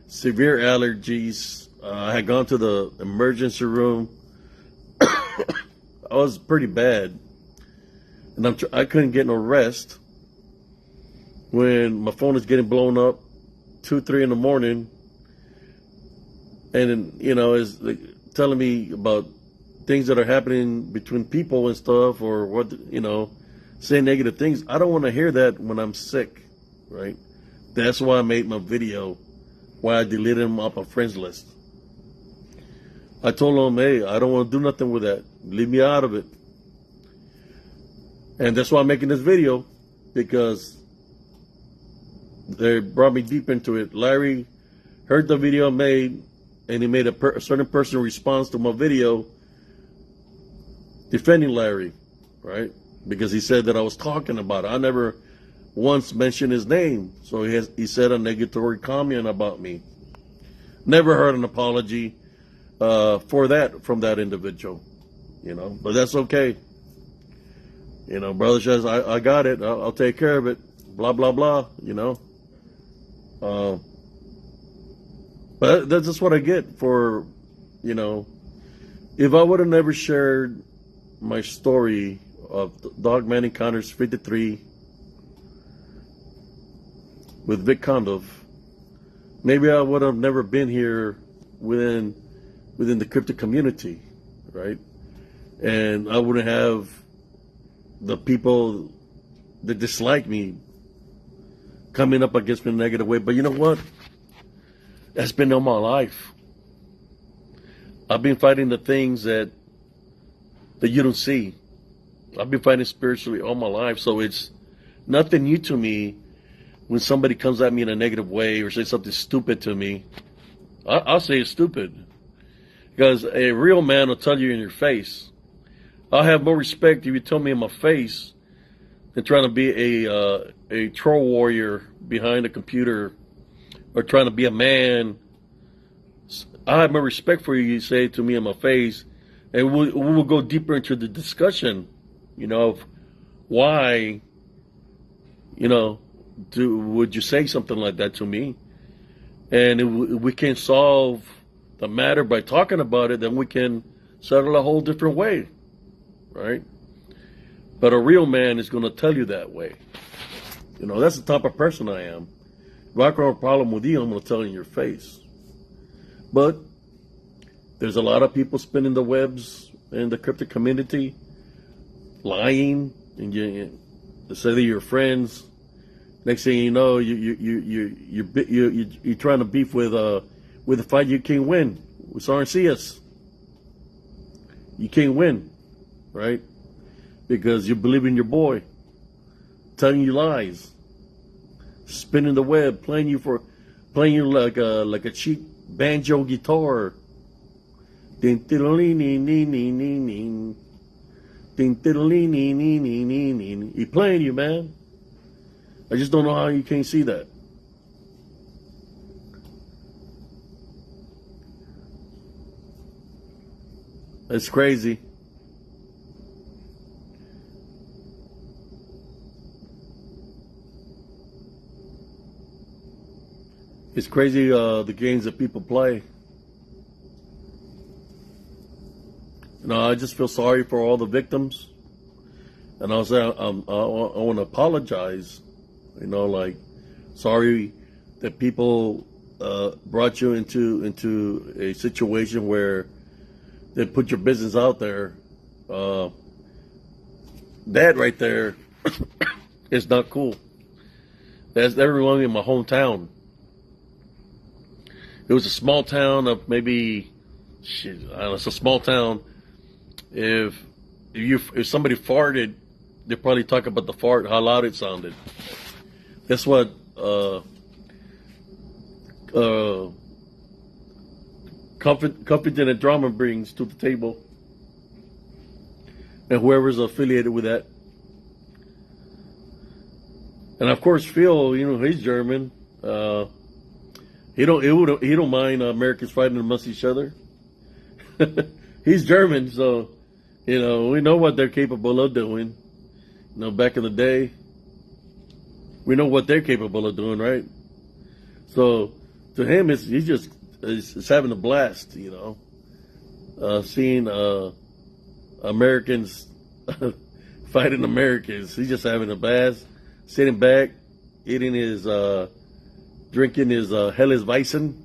Severe allergies. I had gone to the emergency room. I was pretty bad, and I couldn't get no rest. When my phone is getting blown up, 2, 3 in the morning, and you know, is like telling me about things that are happening between people and stuff, or what, you know, saying negative things. I don't want to hear that when I'm sick, right? That's why I made my video, why I deleted them off my friends list. I told them, hey, I don't want to do nothing with that. Leave me out of it. And that's why I'm making this video, because they brought me deep into it. Larry heard the video I made, and he made a certain person response to my video defending Larry, right? Because he said that I was talking about it. I never once mentioned his name. So he said a negatory comment about me. Never heard an apology for that from that individual, you know, but that's okay. You know, brother says, I got it. I'll take care of it. Blah, blah, blah, you know. But that's just what I get for, you know, if I would have never shared my story of Dogman Encounters 53 with Vic Condov, maybe I would have never been here within the crypto community, right? And I wouldn't have the people that dislike me coming up against me in a negative way. But you know what? That's been all my life. I've been fighting the things that you don't see. I've been fighting spiritually all my life, so it's nothing new to me when somebody comes at me in a negative way or says something stupid to me. I'll say it's stupid, because a real man will tell you in your face. I'll have more respect if you tell me in my face than trying to be a troll warrior behind a computer or trying to be a man. I have more respect for you say to me in my face, and we will go deeper into the discussion, you know, of why, you know, would you say something like that to me? And if we can solve the matter by talking about it, then we can settle a whole different way, right? But a real man is going to tell you that way. You know, that's the type of person I am. If I have a problem with you, I'm going to tell you in your face. But there's a lot of people spinning the webs in the crypto community, lying, and you say they're your friends. Next thing you know, you're trying to beef with a fight you can't win. With Sarncias, you can't win, right? Because you believe in your boy, telling you lies, spinning the web, playing you like a cheap banjo guitar. He playing you, man. I just don't know how you can't see that. It's crazy. It's crazy, the games that people play. You know, I just feel sorry for all the victims. And I want to apologize. You know, like, sorry that people brought you into a situation where they put your business out there. That right there is not cool. That reminded me of my hometown. It was a small town of maybe, shit, I don't know, it's a small town. If somebody farted, they probably talk about the fart, how loud it sounded. That's what confident and drama brings to the table, and whoever's affiliated with that. And of course, Phil, he's German. He don't mind Americans fighting amongst each other. He's German, so we know what they're capable of doing. Back in the day, we know what they're capable of doing, right? So to him, he's just having a blast, seeing Americans fighting Americans. He's just having a blast, sitting back, eating his, drinking his Helles Weissen.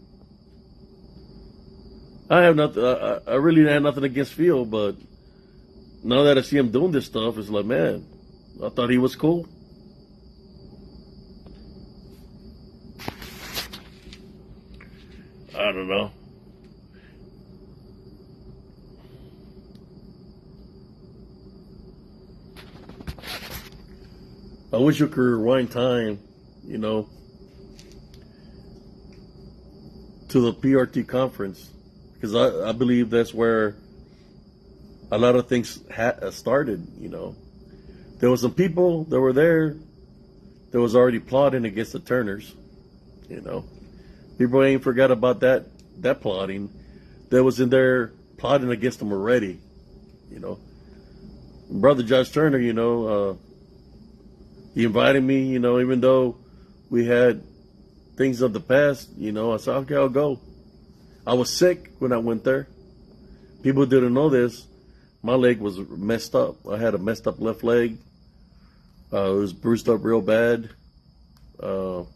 I really had nothing against Phil, but now that I see him doing this stuff, it's like, man, I thought he was cool. I don't know. I wish you could rewind time, to the PRT conference, because I believe that's where a lot of things started. There was some people that were there that was already plotting against the Turners. People ain't forgot about that plotting. That was in there plotting against them already. Brother Josh Turner, he invited me, even though we had things of the past, I said, okay, I'll go. I was sick when I went there. People didn't know this. My leg was messed up. I had a messed up left leg. It was bruised up real bad. But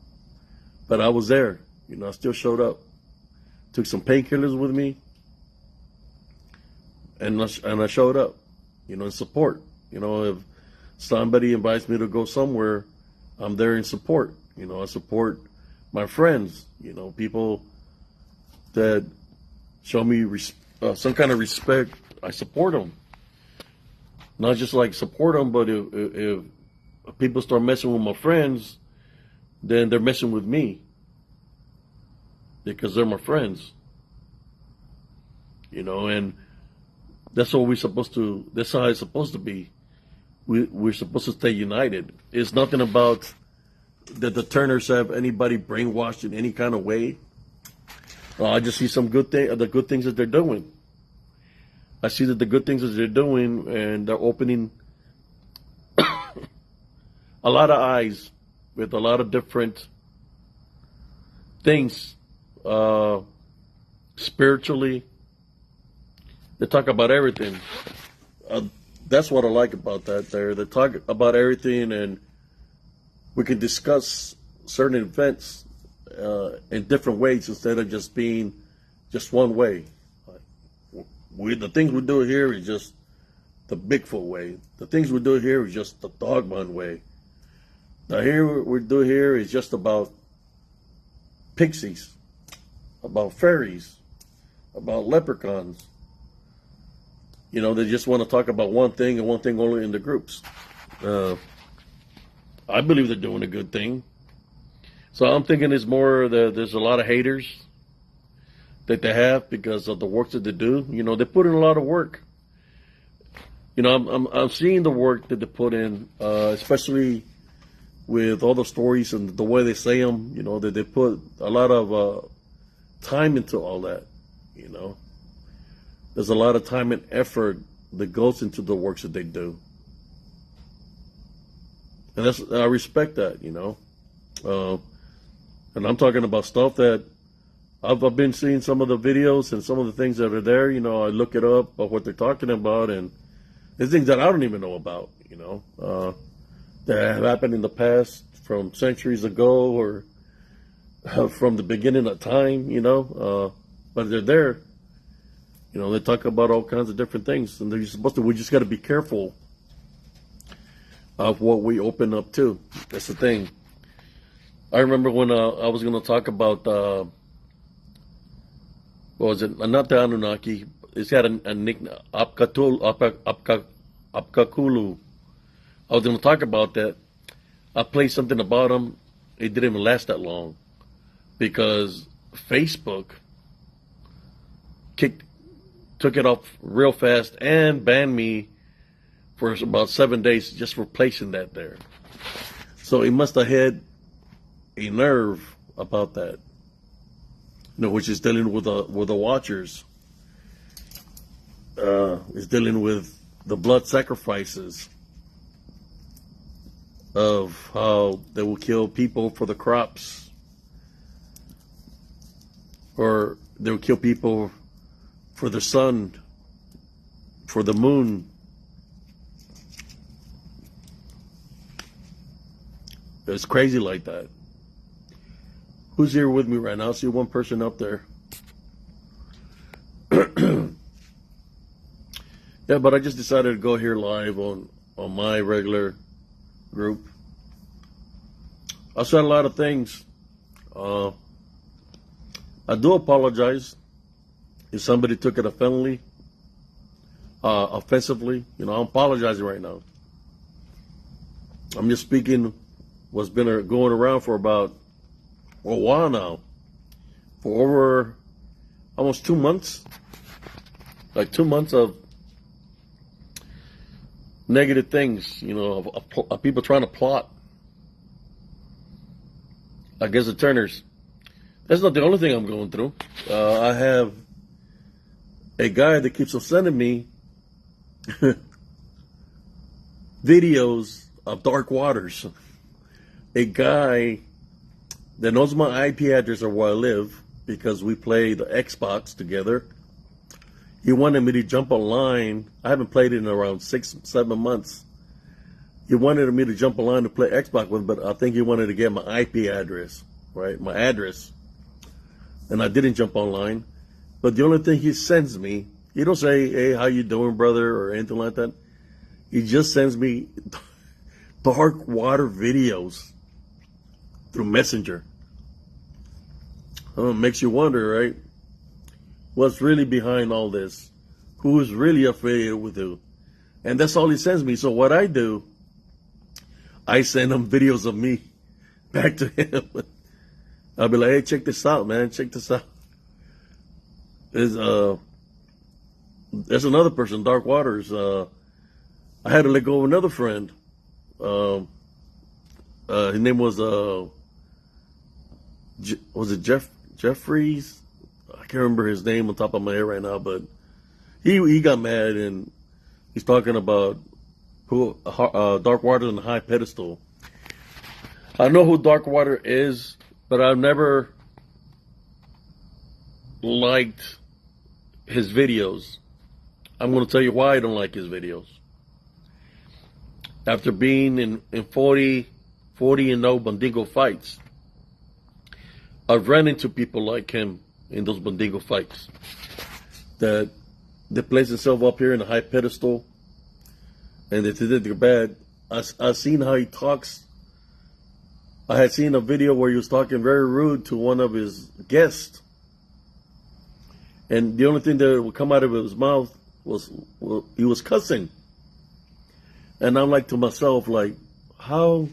I was there. I still showed up. Took some painkillers with me. And I showed up, in support. If somebody invites me to go somewhere, I'm there in support. I support my friends, people that show me some kind of respect. I support them. Not just like support them, but if people start messing with my friends, then they're messing with me. Because they're my friends. And that's what that's how it's supposed to be. We're supposed to stay united. It's nothing about that the Turners have anybody brainwashed in any kind of way. I just see some the good things that they're doing. I see that the good things that they're doing, and they're opening a lot of eyes with a lot of different things, spiritually. They talk about everything. That's what I like about that there. They talk about everything, and we can discuss certain events in different ways instead of just being just one way. The things we do here is just the Bigfoot way. The things we do here is just the Dogman way. Now here we do here is just about pixies, about fairies, about leprechauns. They just want to talk about one thing and one thing only in the groups. I believe they're doing a good thing. So I'm thinking it's more that there's a lot of haters that they have because of the work that they do. They put in a lot of work. I'm seeing the work that they put in, especially with all the stories and the way they say them. That they put a lot of time into all that. There's a lot of time and effort that goes into the works that they do. And I respect that, and I'm talking about stuff that I've been seeing some of the videos and some of the things that are there. I look it up of what they're talking about, and there's things that I don't even know about, that have happened in the past from centuries ago or from the beginning of time, but they're there. They talk about all kinds of different things, and we just got to be careful of what we open up to. That's the thing. I remember when I was going to talk about, what was it? Not the Anunnaki. It's had a nickname, Apkakulu. I was going to talk about that. I played something about them. It didn't even last that long because Facebook took it off real fast and banned me for about 7 days just for placing that there. So he must have had a nerve about that, which is dealing with the watchers. Is dealing with the blood sacrifices of how they will kill people for the crops, or they will kill people for the sun, for the moon. It's crazy like that. Who's here with me right now? I see one person up there. Yeah, but I just decided to go here live on my regular group. I said a lot of things. I do apologize if somebody took it offensively. I'm apologizing right now. I'm just speaking what's been going around for about a while now. For over almost 2 months. Like 2 months of negative things, of people trying to plot against the Turners. That's not the only thing I'm going through. I have a guy that keeps on sending me videos of dark waters. A guy that knows my IP address of where I live because we play the Xbox together. He wanted me to jump online. I haven't played it in around 6-7 months. He wanted me to jump online to play Xbox with him, but I think he wanted to get my IP address, right? My address. And I didn't jump online. But the only thing he sends me, he don't say, hey, how you doing, brother, or anything like that. He just sends me dark water videos through Messenger. Makes you wonder, right? What's really behind all this? Who's really affiliated with who? And that's all he sends me. So what I do, I send him videos of me back to him. I'll be like, hey, check this out, man. Check this out. There's another person, Dark Waters. I had to let go of another friend. His name was it Jeffries? I can't remember his name on top of my head right now, but he got mad and he's talking about who Dark Water on the high pedestal. I know who Dark Water is, but I've never liked his videos. I'm going to tell you why I don't like his videos. After being in 40 and no Bandingo fights, I've run into people like him in those Bandingo fights that they place themselves up here in a high pedestal and they think they're bad. I've seen how he talks. I had seen a video where he was talking very rude to one of his guests, and the only thing that would come out of his mouth was he was cussing. And I'm like to myself, like, how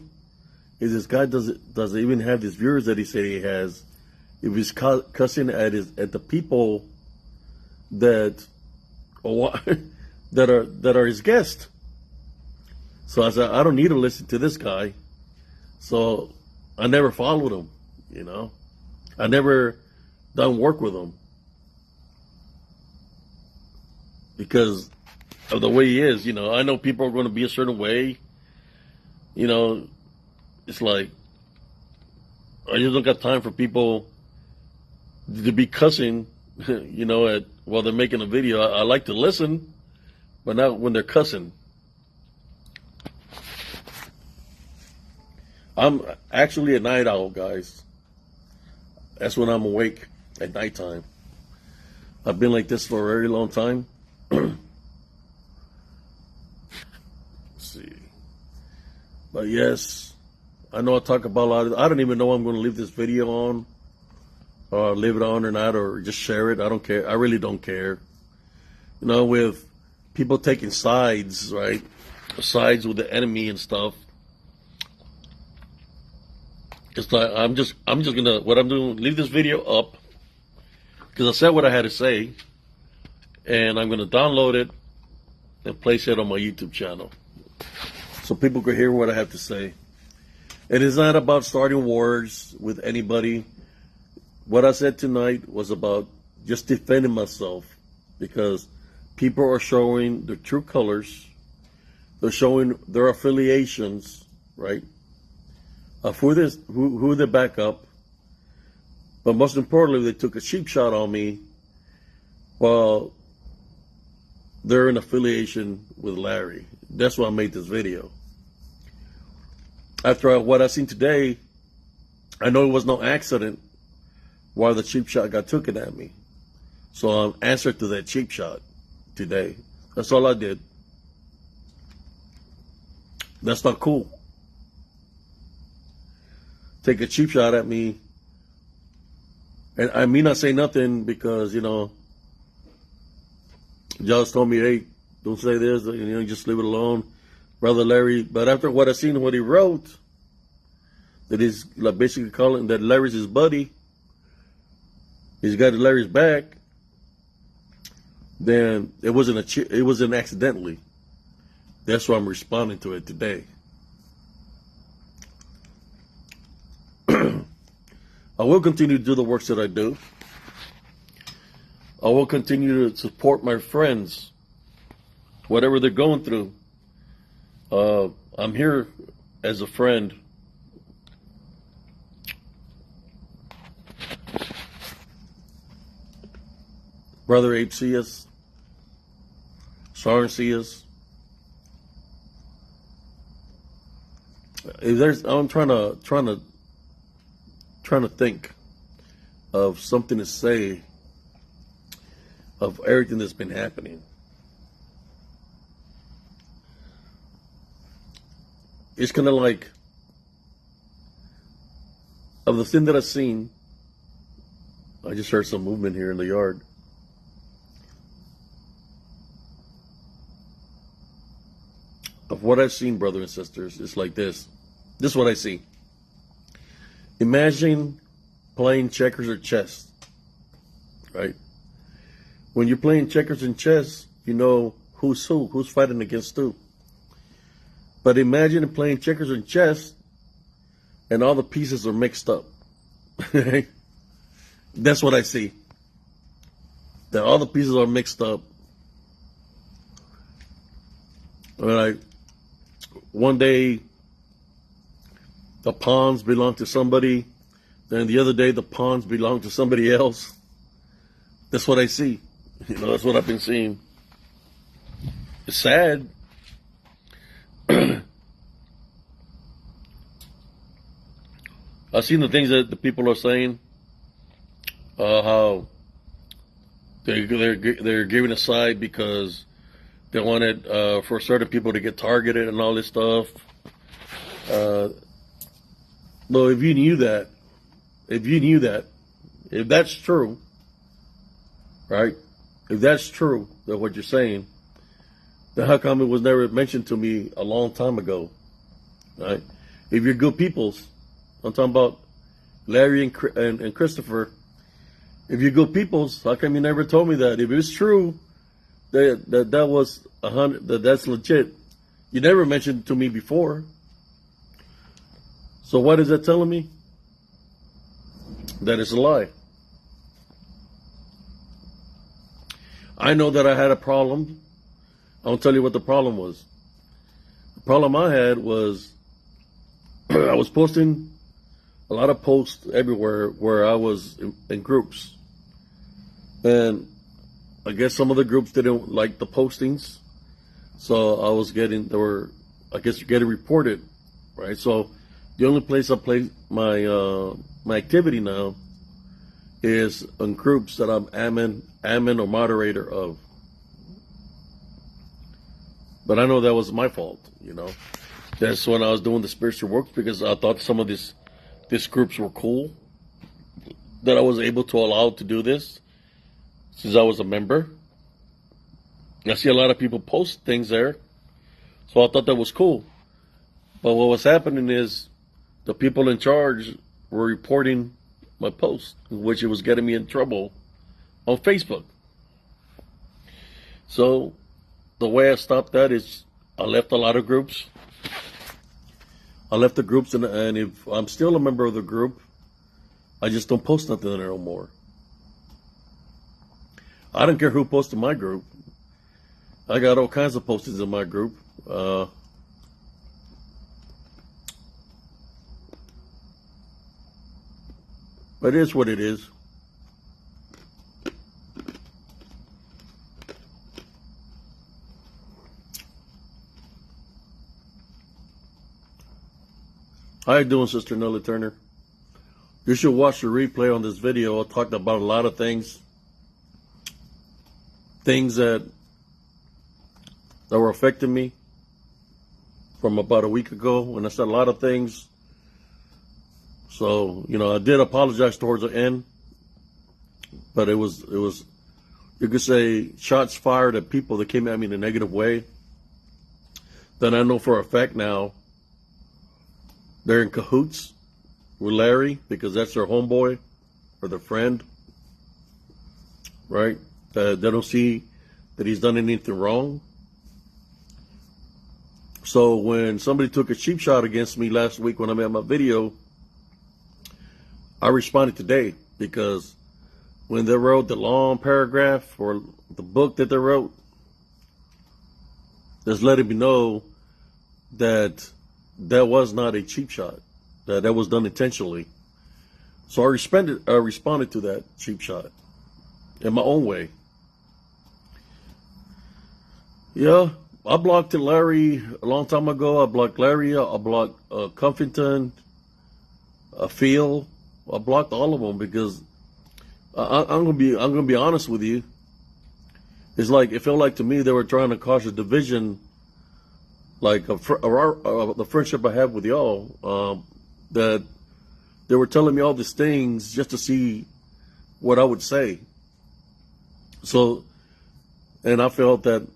is this guy does it even have these viewers that he said he has if he's cussing at the people that are his guests? So I said, I don't need to listen to this guy. So I never followed him, I never done work with him because of the way he is. I know people are going to be a certain way. It's like I just don't got time for people to be cussing, while they're making a video. I like to listen, but not when they're cussing. I'm actually a night owl, guys. That's when I'm awake at nighttime. I've been like this for a very long time. Let's see. But yes, I know I talk about a lot of, I don't even know I'm going to leave this video on, or leave it on or not, or just share it. I don't care. I really don't care. You know, with people taking sides, right? Sides with the enemy and stuff. It's like I'm just gonna, what I'm doing, leave this video up because I said what I had to say, and I'm gonna download it and place it on my YouTube channel so people can hear what I have to say. It is not about starting wars with anybody. What I said tonight was about just defending myself because people are showing their true colors. They're showing their affiliations, right? Of who they back up. But most importantly, they took a cheap shot on me while they're in affiliation with Larry. That's why I made this video. After what I seen today, I know it was no accident why the cheap shot got taken at me. So I'm answered to that cheap shot today. That's all I did. That's not cool. Take a cheap shot at me. And I mean, not say nothing because, you know, Josh told me, hey, don't say this, you know, just leave it alone. Brother Larry, but after what I seen and what he wrote, that he's like basically calling that Larry's his buddy, he's got Larry's back, then it wasn't accidentally. That's why I'm responding to it today. I will continue to do the works that I do. I will continue to support my friends, whatever they're going through. I'm here as a friend. Brother Abe Cias, Sharon Cias. I'm trying to think of something to say of everything that's been happening. It's kind of like, of the thing that I've seen, I just heard some movement here in the yard. Of what I've seen, brothers and sisters, it's like this. This is what I see. Imagine playing checkers or chess, right? When you're playing checkers and chess, you know who's fighting against who. But imagine playing checkers and chess and all the pieces are mixed up. That's what I see. That all the pieces are mixed up. Like, one day the pawns belong to somebody, then the other day the pawns belong to somebody else. That's what I see. You know, that's what I've been seeing. It's sad. I've seen the things that the people are saying, how they're giving a side because they wanted for certain people to get targeted and all this stuff. Well, if you knew that, if that's true, right? If that's true, that what you're saying, then how come it was never mentioned to me a long time ago, right? If you're good peoples, I'm talking about Larry and Christopher. If you're good peoples, how come you never told me that? If it's true that was 100, that's legit, you never mentioned it to me before. So what is that telling me? That it's a lie. I know that I had a problem. I'll tell you what the problem was. The problem I had was I was posting a lot of posts everywhere where I was in groups. And I guess some of the groups didn't like the postings. So I was getting reported, right? So the only place I play my activity now is in groups that I'm admin or moderator of. But I know that was my fault, you know. That's when I was doing the spiritual work, because I thought some of these groups were cool, that I was able to allow to do this since I was a member. I see a lot of people post things there, so I thought that was cool. But what was happening is the people in charge were reporting my post, which it was getting me in trouble on Facebook. So the way I stopped that is I left a lot of groups. I left the groups, and if I'm still a member of the group, I just don't post nothing there no more. I don't care who posts in my group. I got all kinds of postings in my group. But it is what it is. How you doing, Sister Nellie Turner? You should watch the replay on this video. I talked about a lot of things that were affecting me from about a week ago, and I said a lot of things. So, I did apologize towards the end, but it was, you could say, shots fired at people that came at me in a negative way. Then I know for a fact now they're in cahoots with Larry, because that's their homeboy or their friend, right? They don't see that he's done anything wrong. So when somebody took a cheap shot against me last week when I made my video, I responded today, because when they wrote the long paragraph or the book that they wrote, just letting me know that that was not a cheap shot, that was done intentionally. So I responded to that cheap shot in my own way. Yeah, I blocked Larry a long time ago. I blocked Larry. I blocked Cuffington, Phil. I blocked all of them, because I'm gonna be honest with you. It's like, it felt like to me they were trying to cause a division, like the friendship I have with y'all. That they were telling me all these things just to see what I would say. So, and I felt that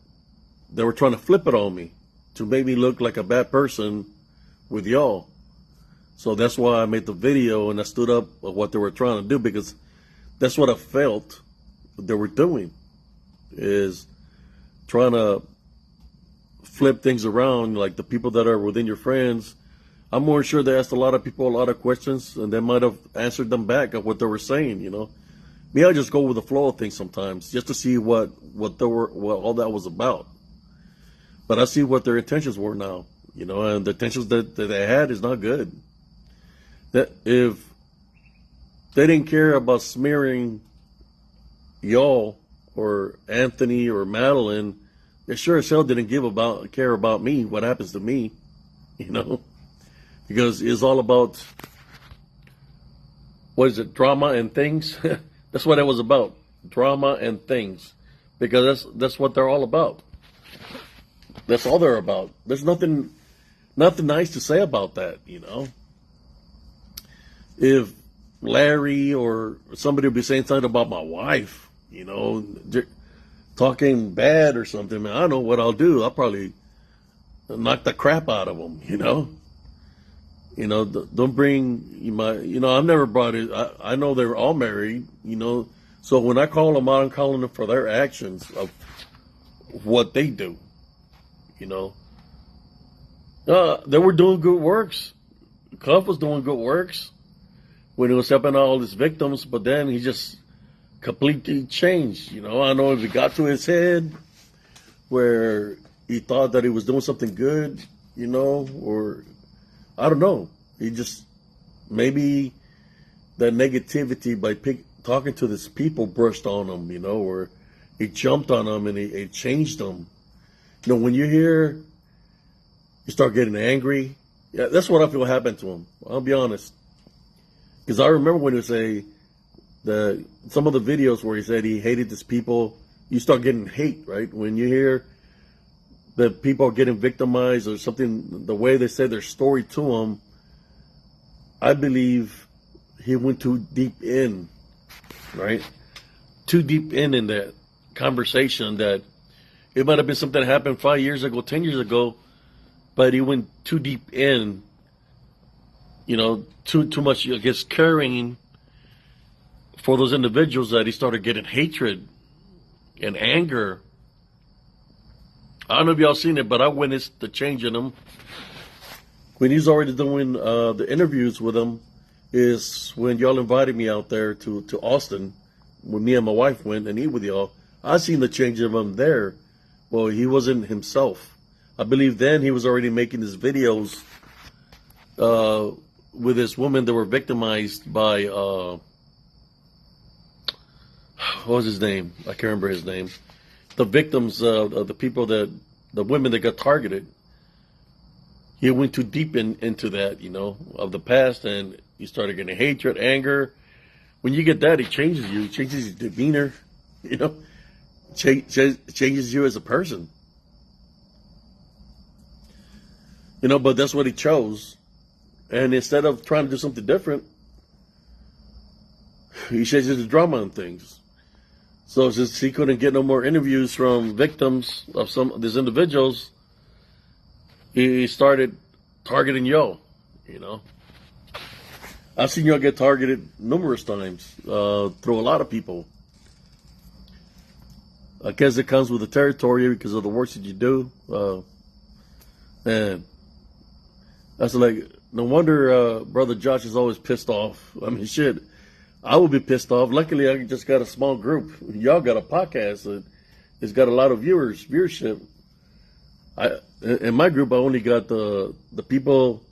they were trying to flip it on me to make me look like a bad person with y'all. So that's why I made the video and I stood up of what they were trying to do, because that's what I felt they were doing, is trying to flip things around. Like the people that are within your friends, I'm more sure they asked a lot of people a lot of questions, and they might have answered them back of what they were saying. Me, I just go with the flow of things sometimes, just to see what all that was about. But I see what their intentions were now, and the intentions that they had is not good. That if they didn't care about smearing y'all or Anthony or Madeline, they sure as hell didn't care about me, what happens to me, because it's all about, what is it, drama and things. That's what it was about, drama and things, because that's what they're all about. That's all they're about. There's nothing nice to say about that, If Larry or somebody would be saying something about my wife, talking bad or something, man, I don't know what I'll do. I'll probably knock the crap out of them, Don't bring I've never brought it. I know they were all married, So when I call them out, I'm calling them for their actions of what they do, They were doing good works. Cuff was doing good works when he was helping all his victims, but then he just completely changed. I know if it got to his head where he thought that he was doing something good, or I don't know. He just, maybe that negativity by talking to these people brushed on him, or he jumped on them and he changed them. When you hear, you start getting angry. Yeah, that's what I feel happened to him. I'll be honest. Because I remember when he say some of the videos where he said he hated these people, you start getting hate, right? When you hear that people are getting victimized or something, the way they say their story to him, I believe he went too deep in, right? Too deep in that conversation, that it might have been something that happened 5 years ago, 10 years ago, but he went too deep in, too much, I guess, caring for those individuals, that he started getting hatred and anger. I don't know if y'all seen it, but I witnessed the change in him. When he's already doing the interviews with him is when y'all invited me out there to Austin, when me and my wife went and eat with y'all. I seen the change of him there. Well, he wasn't himself. I believe then he was already making his videos with this woman that were victimized by, what was his name? I can't remember his name. The victims of the people the women that got targeted. He went too deep into that, of the past, and he started getting hatred, anger. When you get that, it changes you. It changes your demeanor, changes you as a person. But that's what he chose. And instead of trying to do something different, he changes the drama and things. So since he couldn't get no more interviews from victims of some of these individuals, he started targeting y'all, I've seen y'all get targeted numerous times through a lot of people. I guess it comes with the territory because of the work that you do. And that's like, no wonder Brother Josh is always pissed off. I mean, shit, I would be pissed off. Luckily, I just got a small group. Y'all got a podcast that it's got a lot of viewership. In my group, I only got the people,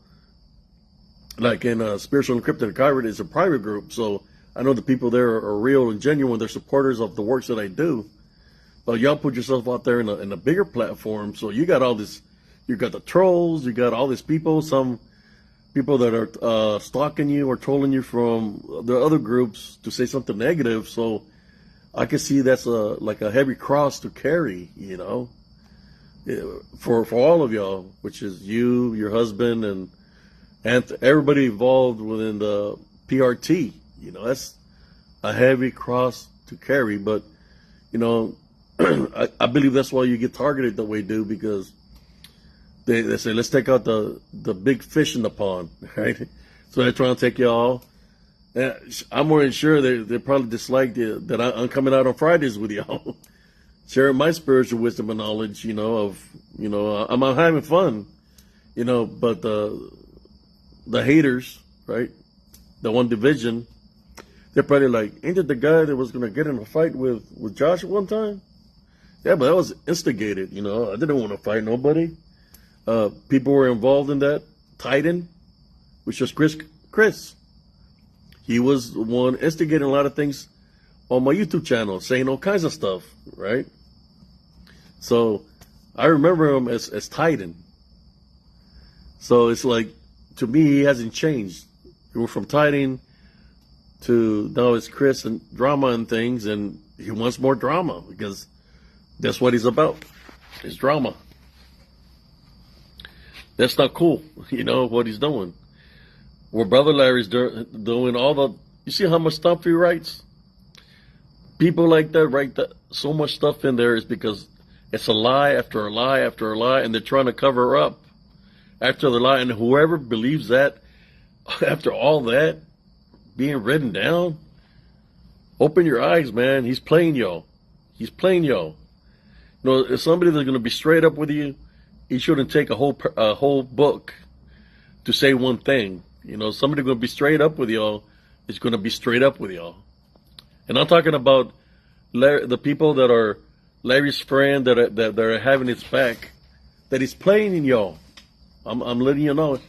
like in Spiritual Encrypted and Kyrie, it's a private group. So I know the people there are real and genuine. They're supporters of the works that I do. But y'all put yourself out there in a bigger platform. So you got all this, you got the trolls, you got all these people, some people that are stalking you or trolling you from the other groups to say something negative. So I can see that's like a heavy cross to carry, for all of y'all, which is you, your husband, and everybody involved within the PRT. That's a heavy cross to carry. But I believe that's why you get targeted the way you do, because they say, let's take out the big fish in the pond, right? So they're trying to take y'all. I'm more than sure they probably dislike that I'm coming out on Fridays with y'all, sharing my spiritual wisdom and knowledge, I'm having fun, but the haters, right? The one division, they're probably like, ain't it the guy that was going to get in a fight with Josh one time? Yeah, but that was instigated, I didn't want to fight nobody. People were involved in that. Titan, which was Chris. He was the one instigating a lot of things on my YouTube channel, saying all kinds of stuff, right? So I remember him as Titan. So it's like, to me, he hasn't changed. He went from Titan to now it's Chris and drama and things, and he wants more drama because that's what he's about. It's drama. That's not cool, what he's doing. What Brother Larry's doing, you see how much stuff he writes? People like that write so much stuff in there is because it's a lie after a lie after a lie, and they're trying to cover up after the lie. And whoever believes that, after all that being written down, open your eyes, man. He's playing y'all. He's playing y'all. If somebody that's going to be straight up with you, he shouldn't take a whole book to say one thing. Somebody going to be straight up with y'all is going to be straight up with y'all. And I'm talking about the people that are Larry's friend, that are having his back, that he's playing in y'all. I'm letting you know,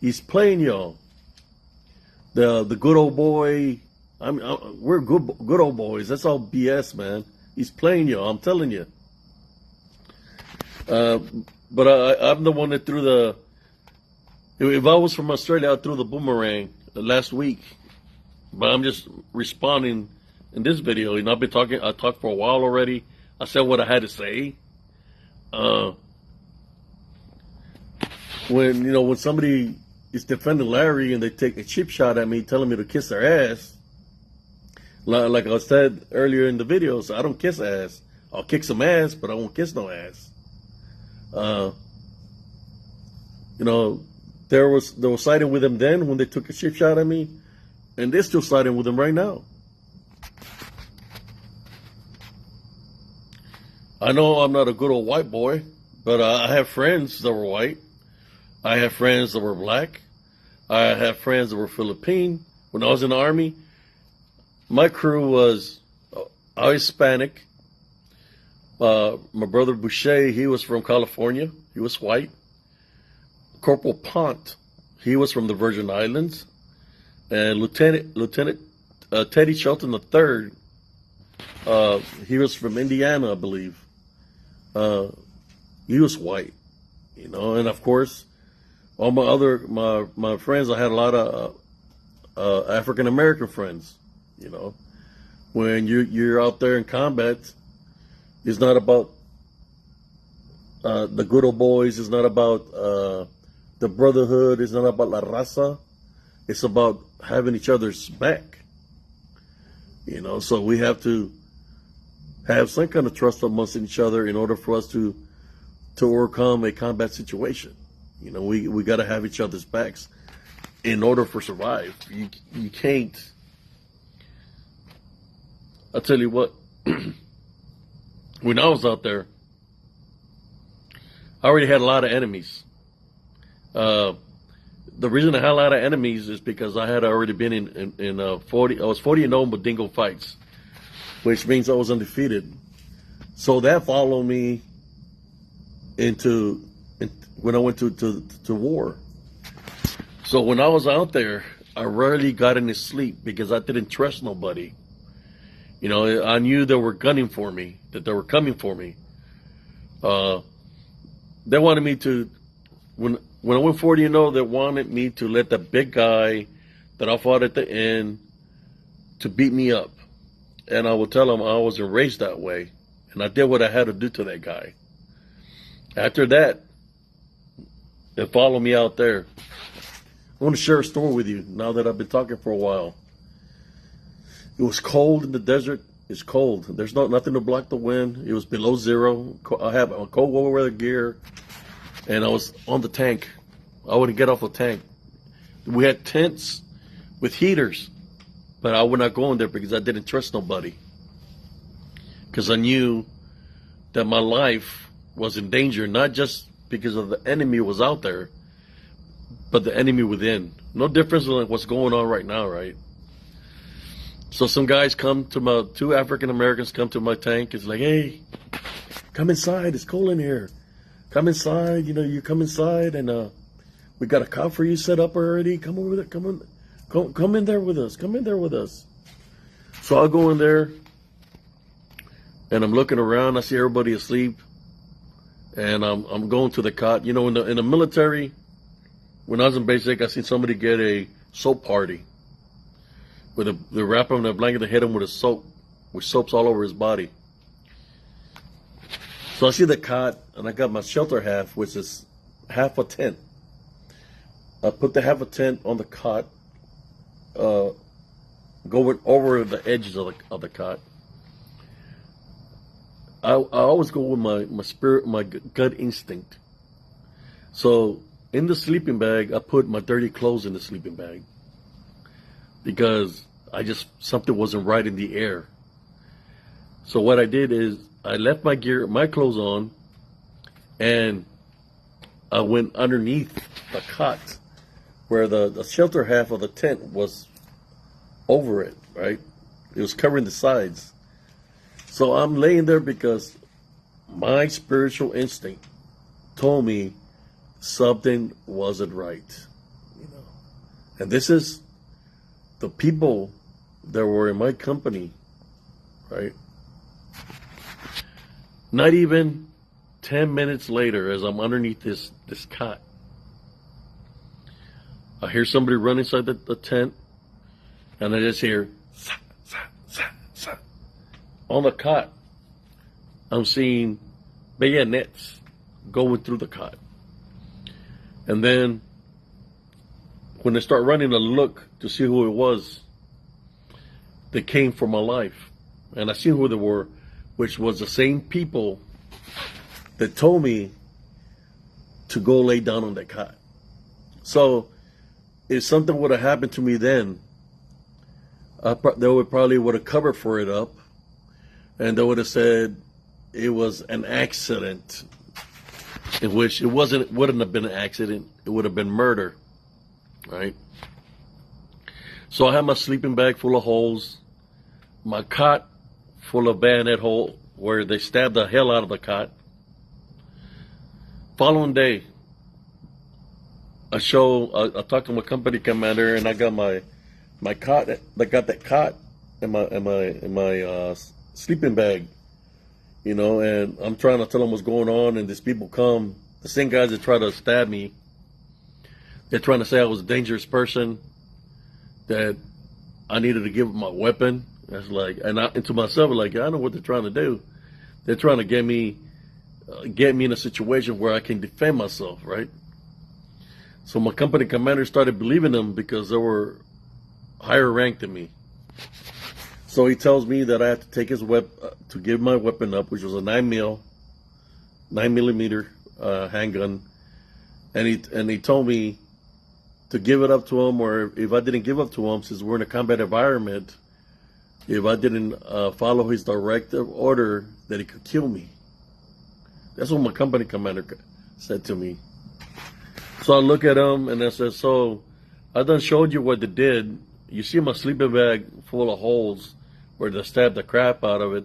he's playing y'all. The good old boy, we're good old boys. That's all BS, man. He's playing y'all. I'm telling you. But I'm the one that threw if I was from Australia, I threw the boomerang last week. But I'm just responding in this video. I talked for a while already. I said what I had to say. when somebody is defending Larry and they take a cheap shot at me, telling me to kiss their ass, like I said earlier in the videos, I don't kiss ass. I'll kick some ass, but I won't kiss no ass. You know, they were siding with him then when they took a cheap shot at me, and they're still siding with him right now. I know I'm not a good old white boy, but I have friends that were white. I have friends that were black. I have friends that were Philippine. When I was in the Army, my crew was Hispanic. My brother Boucher, he was from California. He was white. Corporal Pont, he was from the Virgin Islands. And Lieutenant Teddy Shelton III, he was from Indiana, I believe. He was white, you know. And of course, all my friends, I had a lot of African American friends. You know, when you're out there in combat, it's not about the good old boys. It's not about the brotherhood. It's not about la raza. It's about having each other's back. You know, so we have to have some kind of trust amongst each other in order for us to overcome a combat situation. You know, we got to have each other's backs in order for survive. You can't. I'll tell you what. When I was out there, I already had a lot of enemies. The reason I had a lot of enemies is because I had already been in 40. I was 40-0 in Badingo fights, which means I was undefeated. So that followed me when I went to war. So when I was out there, I rarely got any sleep because I didn't trust nobody. You know, I knew they were gunning for me, that they were coming for me. They wanted me to, when I went 40-0, they wanted me to let the big guy that I fought at the end to beat me up. And I would tell them I wasn't raised that way. And I did what I had to do to that guy. After that, they followed me out there. I want to share a story with you now that I've been talking for a while. It was cold in the desert. It's cold. There's nothing to block the wind. It was below zero. I have a cold weather gear, and I was on the tank. I wouldn't get off the tank. We had tents with heaters, but I would not go in there because I didn't trust nobody. Because I knew that my life was in danger, not just because of the enemy was out there, but the enemy within. No difference with what's going on right now, right? So some guys two African Americans come to my tank. It's like, hey, come inside. It's cold in here. Come inside. You know, you come inside, and we got a cot for you set up already. Come over there. Come in there with us. Come in there with us. So I'll go in there, and I'm looking around. I see everybody asleep, and I'm going to the cot. You know, in the military, when I was in basic, I seen somebody get a soap party. They wrap him in a blanket, they hit him with soaps all over his body. So I see the cot, and I got my shelter half, which is half a tent. I put the half a tent on the cot, going over the edges of the cot. I always go with my spirit, my gut instinct. So in the sleeping bag, I put my dirty clothes in the sleeping bag. Because something wasn't right in the air. So what I did is I left my clothes on, and I went underneath the cot where the shelter half of the tent was over it, right? It was covering the sides. So I'm laying there because my spiritual instinct told me something wasn't right, you know. And this is the people that were in my company, right? Not even 10 minutes later, as I'm underneath this cot, I hear somebody run inside the tent, and I just hear, sa, sa, sa, sa. On the cot, I'm seeing bayonets going through the cot. And then when they start running a look to see who it was, they came for my life. And I seen who they were, which was the same people that told me to go lay down on that cot. So if something would have happened to me then, they would have covered for it up, and they would have said it was an accident, in which it wouldn't have been an accident. It would have been murder, right? So I had my sleeping bag full of holes, my cot full of bayonet hole where they stabbed the hell out of the cot. Following day, I talked to my company commander, and I got my cot. I got that cot in my sleeping bag, and I'm trying to tell them what's going on, and these people come, the same guys that try to stab me. They're trying to say I was a dangerous person, that I needed to give up my weapon. That's like, and to myself, like, I know what they're trying to do. They're trying to get me in a situation where I can defend myself, right? So my company commander started believing them because they were higher ranked than me. So he tells me that I have to take his to give my weapon up, which was a 9mm handgun, and he told me to give it up to him, or if I didn't give up to him, since we're in a combat environment, if I didn't follow his directive order, that he could kill me. That's what my company commander said to me. So I look at him and I said, so I done showed you what they did. You see my sleeping bag full of holes where they stabbed the crap out of it.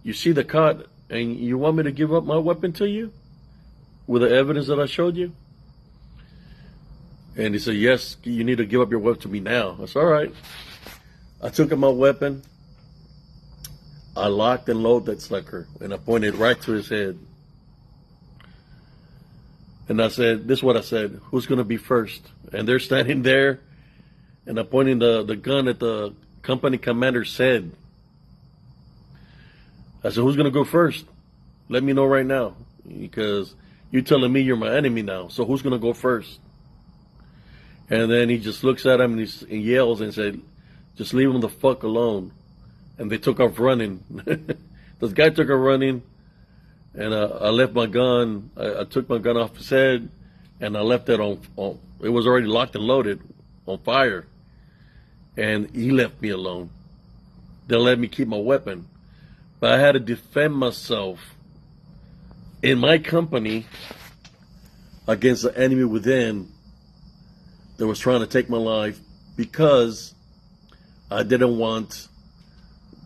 You see the cot, and you want me to give up my weapon to you with the evidence that I showed you? And he said, yes, you need to give up your weapon to me now. I said, all right. I took my weapon. I locked and loaded that sucker, and I pointed right to his head. And I said, this is what I said, who's going to be first? And they're standing there, and I'm pointing the gun at the company commander's head. I said, who's going to go first? Let me know right now, because you're telling me you're my enemy now, so who's going to go first? And then he just looks at him and he yells and said, just leave him the fuck alone. And they took off running. This guy took off running, and I left my gun. I took my gun off his head, and I left it on. It was already locked and loaded, on fire. And he left me alone. They let me keep my weapon, but I had to defend myself in my company against the enemy within that was trying to take my life, because I didn't want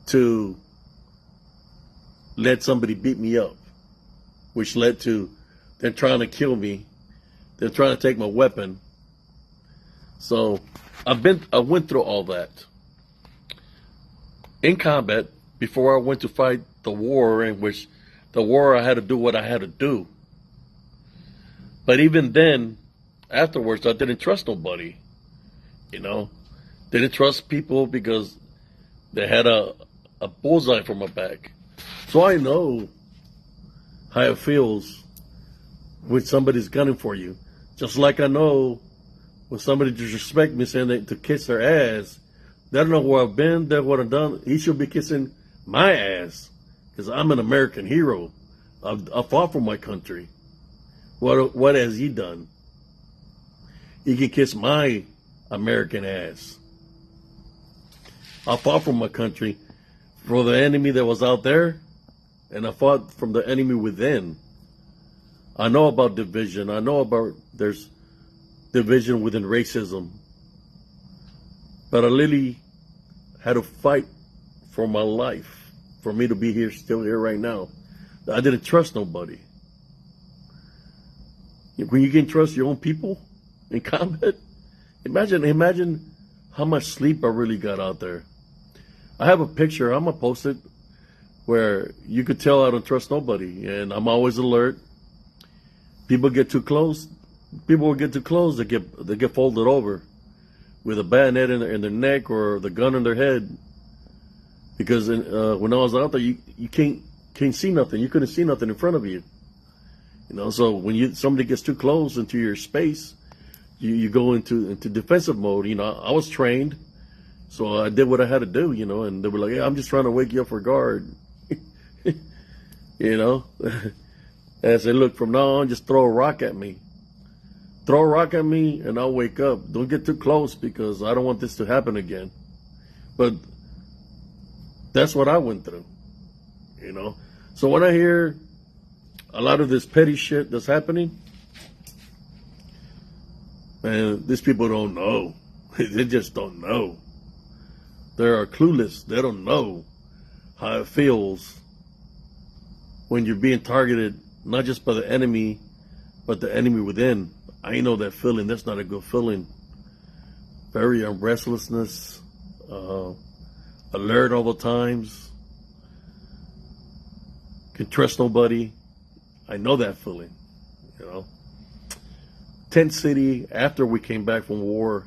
to let somebody beat me up, which led to them trying to kill me. They're trying to take my weapon. So I went through all that in combat before I went to fight the war, in which the war I had to do what I had to do. But even then, afterwards, I didn't trust nobody, Didn't trust people because they had a bullseye for my back. So I know how it feels when somebody's gunning for you. Just like I know when somebody disrespects me, saying to kiss their ass, they don't know where I've been, they what I've done. He should be kissing my ass, because I'm an American hero. I fought for my country. What has he done? He can kiss my American ass. I fought for my country, for the enemy that was out there, and I fought from the enemy within. I know about division. I know about there's division within racism. But I literally had to fight for my life, for me to be here, still here right now. I didn't trust nobody. When you can trust your own people in combat, imagine how much sleep I really got out there. I have a picture, I'm gonna post it, where you could tell I don't trust nobody, and I'm always alert. People get too close. People will get too close, they get folded over with a bayonet in their neck or the gun in their head. Because when I was out there, you can't see nothing. You couldn't see nothing in front of you. So when somebody gets too close into your space, you go into defensive mode. I was trained, so I did what I had to do. And they were like, "Yeah, I'm just trying to wake you up for guard." you know. And I said, "Look, from now on, just throw a rock at me. Throw a rock at me, and I'll wake up. Don't get too close because I don't want this to happen again." But that's what I went through. So when I hear a lot of this petty shit that's happening, man, these people don't know. They just don't know. They are clueless. They don't know how it feels when you're being targeted, not just by the enemy, but the enemy within. I know that feeling. That's not a good feeling. Very restlessness, alert all the times. Can trust nobody. I know that feeling. Tent City, after we came back from war,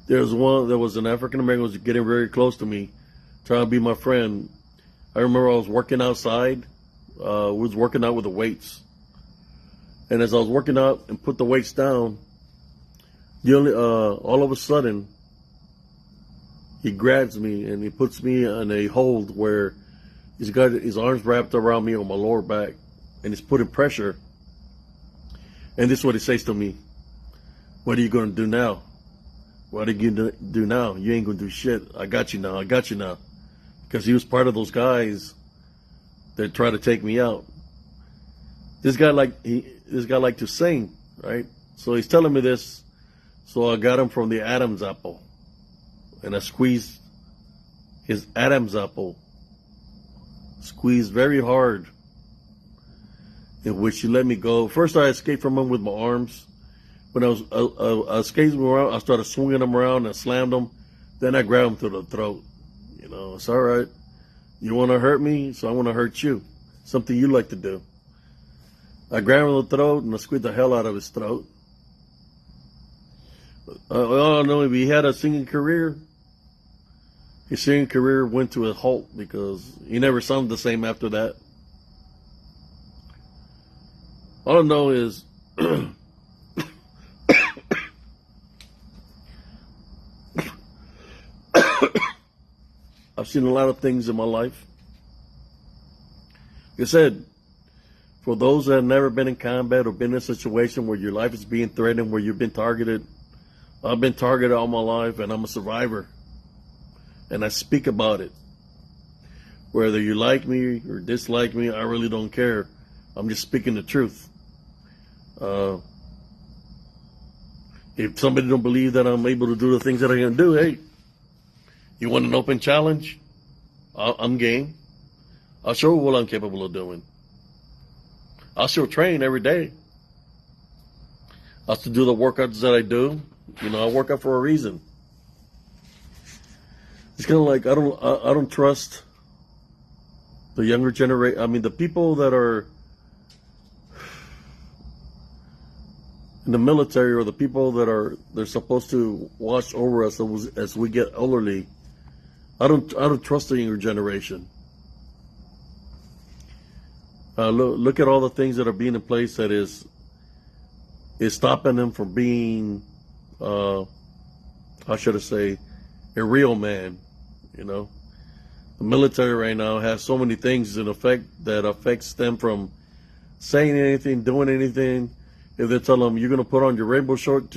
there was an African American who was getting very close to me, trying to be my friend. I remember I was working outside. Was working out with the weights. And as I was working out and put the weights down, all of a sudden, he grabs me and he puts me in a hold where he's got his arms wrapped around me on my lower back and he's putting pressure. And this is what he says to me: "What are you going to do now? What are you going to do now? You ain't going to do shit. I got you now. I got you now." Because he was part of those guys that tried to take me out. This guy liked to sing, right? So he's telling me this. So I got him from the Adam's apple, and I squeezed his Adam's apple, squeezed very hard, in which he let me go. First, I escaped from him with my arms. When I escaped him around, I started swinging him around and slammed him. Then I grabbed him through the throat. It's all right. You want to hurt me, so I want to hurt you. Something you like to do. I grabbed him in the throat and I squeezed the hell out of his throat. I know if he had a singing career, his singing career went to a halt because he never sounded the same after that. All I know is I've seen a lot of things in my life. Like I said, for those that have never been in combat or been in a situation where your life is being threatened, where you've been targeted, I've been targeted all my life and I'm a survivor. And I speak about it. Whether you like me or dislike me, I really don't care. I'm just speaking the truth. If somebody don't believe that I'm able to do the things that I can do, hey, you want an open challenge? I'm game. I'll show you what I'm capable of doing. I'll still train every day. I still do the workouts that I do. I work out for a reason. It's kind of like I don't trust the younger generation. I mean, the people that are in the military or the people that they're supposed to watch over us as we get elderly. I don't trust the younger generation. Look at all the things that are being in place that is stopping them from being, how should I say, a real man. The military right now has so many things in effect that affects them from saying anything, doing anything. If they tell them you're going to put on your rainbow shirt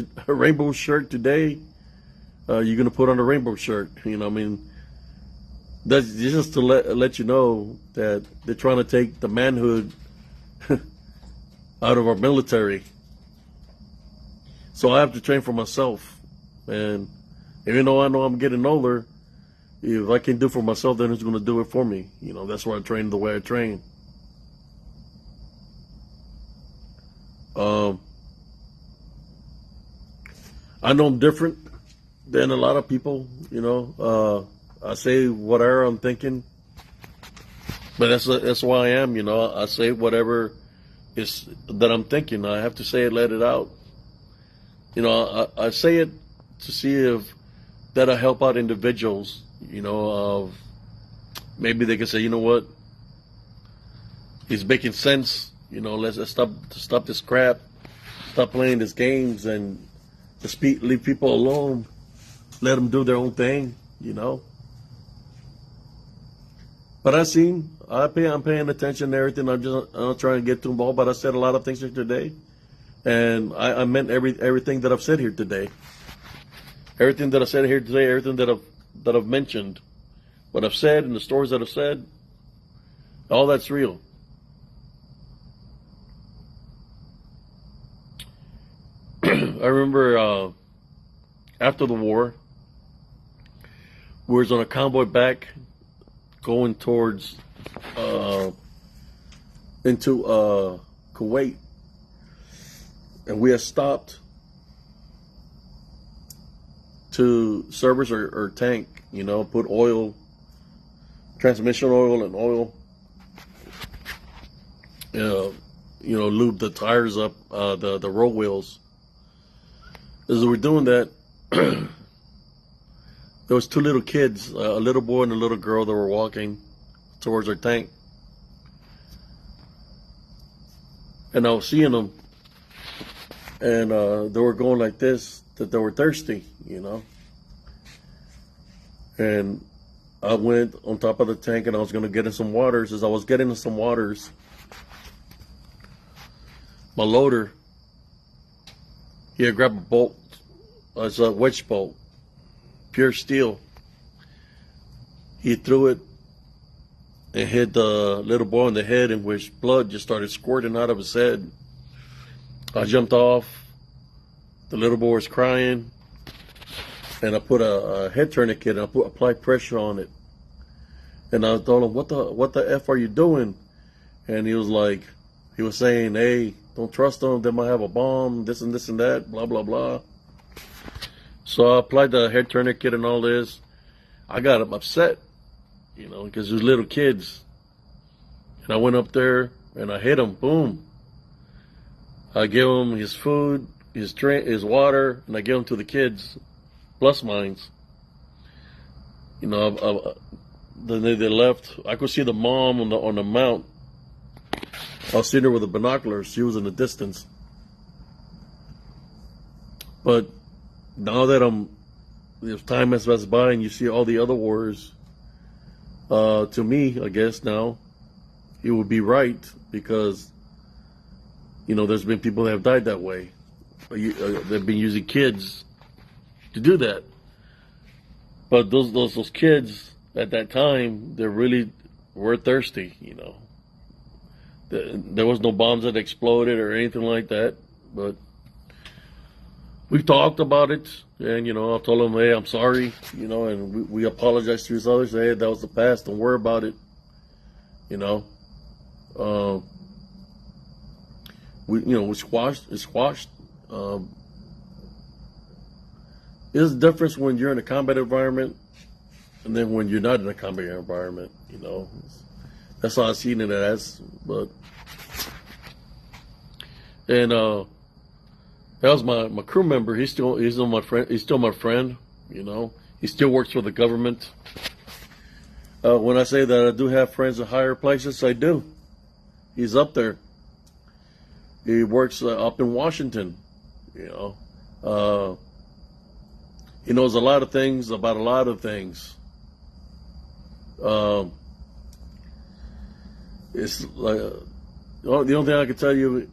today, you're going to put on a rainbow shirt. That's just to let you know that they're trying to take the manhood out of our military. So I have to train for myself. And even though I know I'm getting older, if I can do it for myself, then who's going to do it for me? That's why I train the way I train. I know I'm different than a lot of people, I say whatever I'm thinking, but that's why I am, I say whatever is that I'm thinking. I have to say it, let it out. I say it to see if that'll help out individuals, maybe they can say, you know what, he's making sense, Let's stop this crap. Stop playing these games and just leave people alone. Let them do their own thing. But I'm paying attention to everything. I'm not trying to get too involved. But I said a lot of things here today, and I meant everything that I've said here today. Everything that I said here today, everything that I've mentioned, what I've said and the stories that I've said, all that's real. I remember after the war, we was on a convoy back going towards into Kuwait, and we had stopped to service our tank, put oil, transmission oil and oil, lube the tires up, the roll wheels. As we're doing that, there was two little kids, a little boy and a little girl, that were walking towards our tank. And I was seeing them, and they were going like this, that they were thirsty, And I went on top of the tank, and I was going to get in some waters. As I was getting in some waters, my loader, he had grabbed a bolt. It's a wedge bolt, pure steel. He threw it and hit the little boy in the head, in which blood just started squirting out of his head. I jumped off. The little boy was crying, and I put a head tourniquet and I applied pressure on it. And I told him, "What the F are you doing?" And he was saying, "Hey, don't trust them. They might have a bomb. This and that. Blah blah blah." So I applied the head tourniquet and all this. I got upset, because it was little kids. And I went up there and I hit him. Boom. I gave him his food, his drink, his water, and I gave him to the kids, plus mines. Then they left. I could see the mom on the mount. I was sitting there with the binoculars. She was in the distance. But now that if time has passed by and you see all the other wars, to me, I guess now, it would be right, because, there's been people that have died that way. They've been using kids to do that. But those kids at that time, they really were thirsty, There was no bombs that exploded or anything like that, but we talked about it, and I told them, "Hey, I'm sorry," and we apologized to each other. Say, "Hey, that was the past. Don't worry about it." We squashed. It's squashed. There's a difference when you're in a combat environment, and then when you're not in a combat environment. That's how I've seen it as. But that was my crew member. He's still my friend. He's still my friend. He still works for the government. When I say that I do have friends at higher places, I do. He's up there. He works up in Washington. He knows a lot of things about a lot of things. It's like the only thing I can tell you.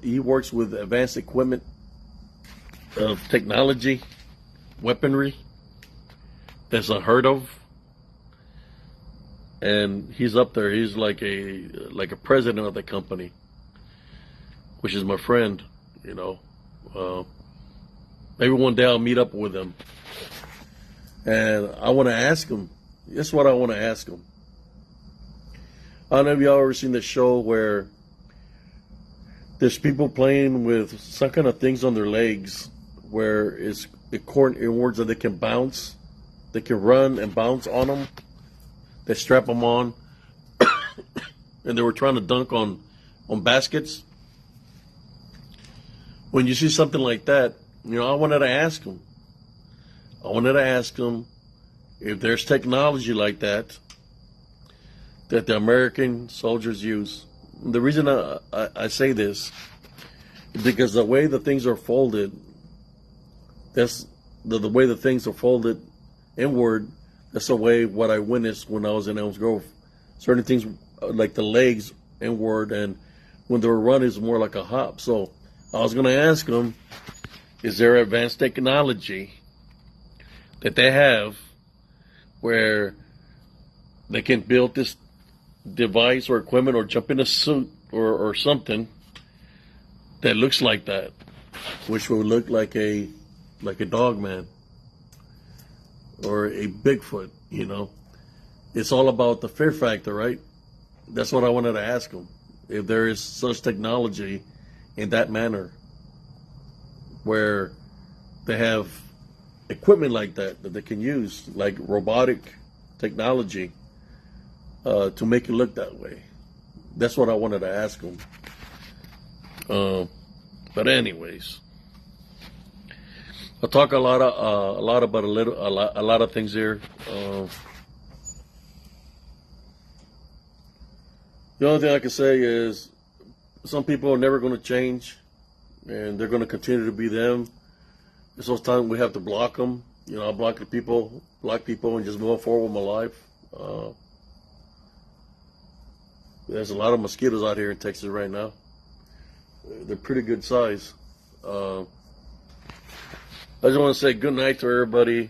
He works with advanced equipment of technology, weaponry that's unheard of, and he's up there. He's like a president of the company, which is my friend. Maybe one day I'll meet up with him, and I want to ask him. This is what I want to ask him. I don't know if y'all ever seen the show where there's people playing with some kind of things on their legs, where it's in words that they can bounce, they can run and bounce on them. They strap them on, and they were trying to dunk on baskets. When you see something like that, I wanted to ask them. If there's technology like that the American soldiers use, The reason I say this is because the way the things are folded, that's the way the things are folded inward. That's the way what I witnessed when I was in Elms Grove. Certain things like the legs inward, and when they were running, it's more like a hop. So I was going to ask them, is there advanced technology that they have where they can build this device or equipment or jump in a suit or something that looks like that, which would look like a dog man or a Bigfoot, you know? It's all about the fear factor, right? That's what I wanted to ask them. If there is such technology in that manner where they have equipment like that they can use, like robotic technology, to make it look that way. That's what I wanted to ask them. But anyways, I'll talk a lot about a lot of things here. The only thing I can say is some people are never going to change, and they're going to continue to be them. It's those times we have to block them. You know, I block people, and just move forward with my life. There's a lot of mosquitoes out here in Texas right now. They're pretty good size. I just want to say good night to everybody.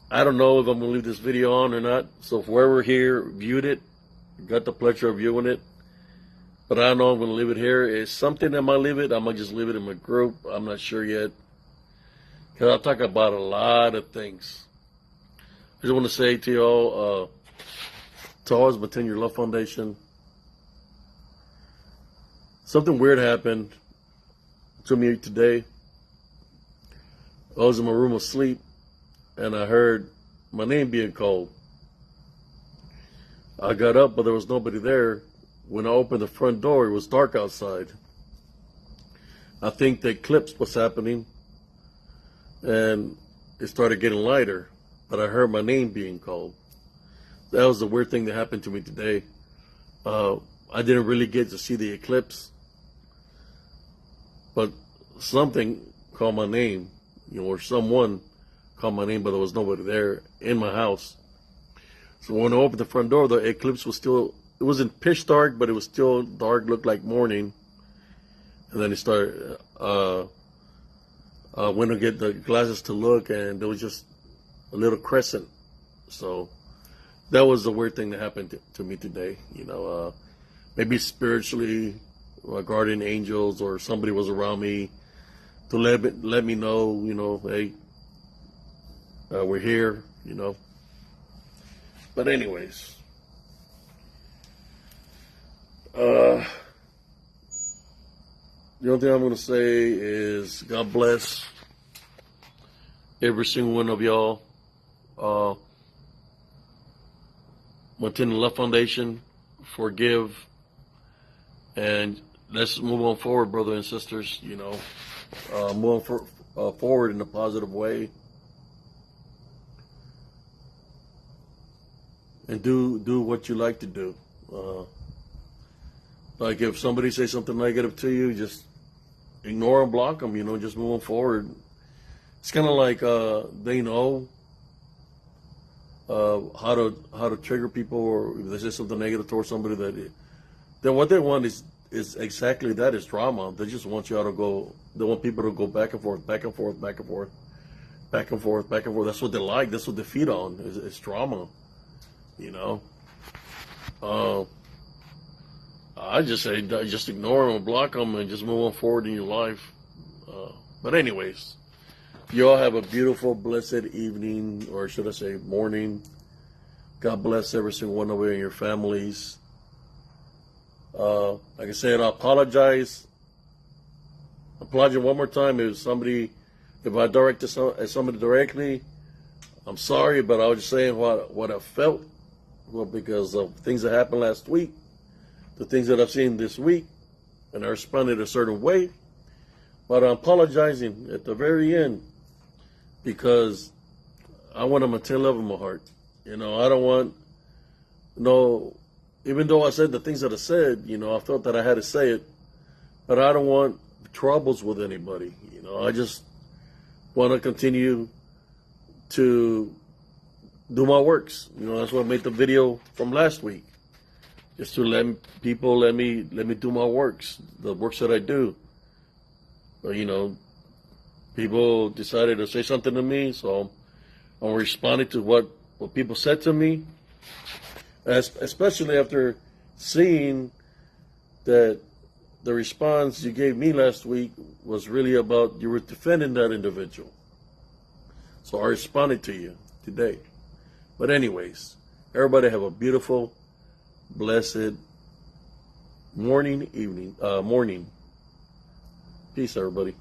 I don't know if I'm going to leave this video on or not. So if whoever here viewed it, got the pleasure of viewing it, but I don't know if I'm going to leave it here. It's something I might leave it. I might just leave it in my group. I'm not sure yet. Because I'll talk about a lot of things. I just want to say to y'all, to always maintain your love foundation. Something weird happened to me today. I was in my room asleep, and I heard my name being called. I got up, but there was nobody there. When I opened the front door, it was dark outside. I think the eclipse was happening, and it started getting lighter, but I heard my name being called. That was the weird thing that happened to me today. I didn't really get to see the eclipse, but something called my name, you know, or someone called my name, but there was nobody there in my house. So when I opened the front door, the eclipse was still, it wasn't pitch dark, but it was still dark, looked like morning. And then it started, went to get the glasses to look, and there was just a little crescent. So that was the weird thing that happened to me today. You know, maybe spiritually, guardian angels or somebody was around me to let me know, you know, hey, we're here, you know. But anyways, the only thing I'm going to say is God bless every single one of y'all. Maintain the Love Foundation, forgive, and let's move on forward, brothers and sisters. You know, move forward in a positive way, and do what you like to do. Like if somebody says something negative to you, just ignore and block them. You know, just move on forward. It's kind of like they know how to trigger people, or if they say something negative towards somebody, then what they want is exactly that, is drama. They just want y'all to go. They want people to go back and forth, back and forth, back and forth, back and forth, back and forth. That's what they like. That's what they feed on. It's drama. You know. I just say just ignore them and block them and just move on forward in your life. But anyways, you all have a beautiful, blessed evening, or should I say morning. God bless every single one of you and your families. Like I said, I apologize. Apologize one more time if I directed somebody directly. I'm sorry, but I was just saying what I felt. Well, because of things that happened last week, the things that I've seen this week, and I responded a certain way. But I'm apologizing at the very end because I want to maintain love in my heart. You know, I don't want no even though I said the things that I said, I felt that I had to say it, but I don't want troubles with anybody. I just want to continue to do my works. That's why I made the video from last week, just to let people let me do my works, the works that I do. But people decided to say something to me, so I'm responding to what people said to me, especially after seeing that the response you gave me last week was really about you were defending that individual. So I responded to you today. But anyways, everybody have a beautiful, blessed morning. Peace, everybody.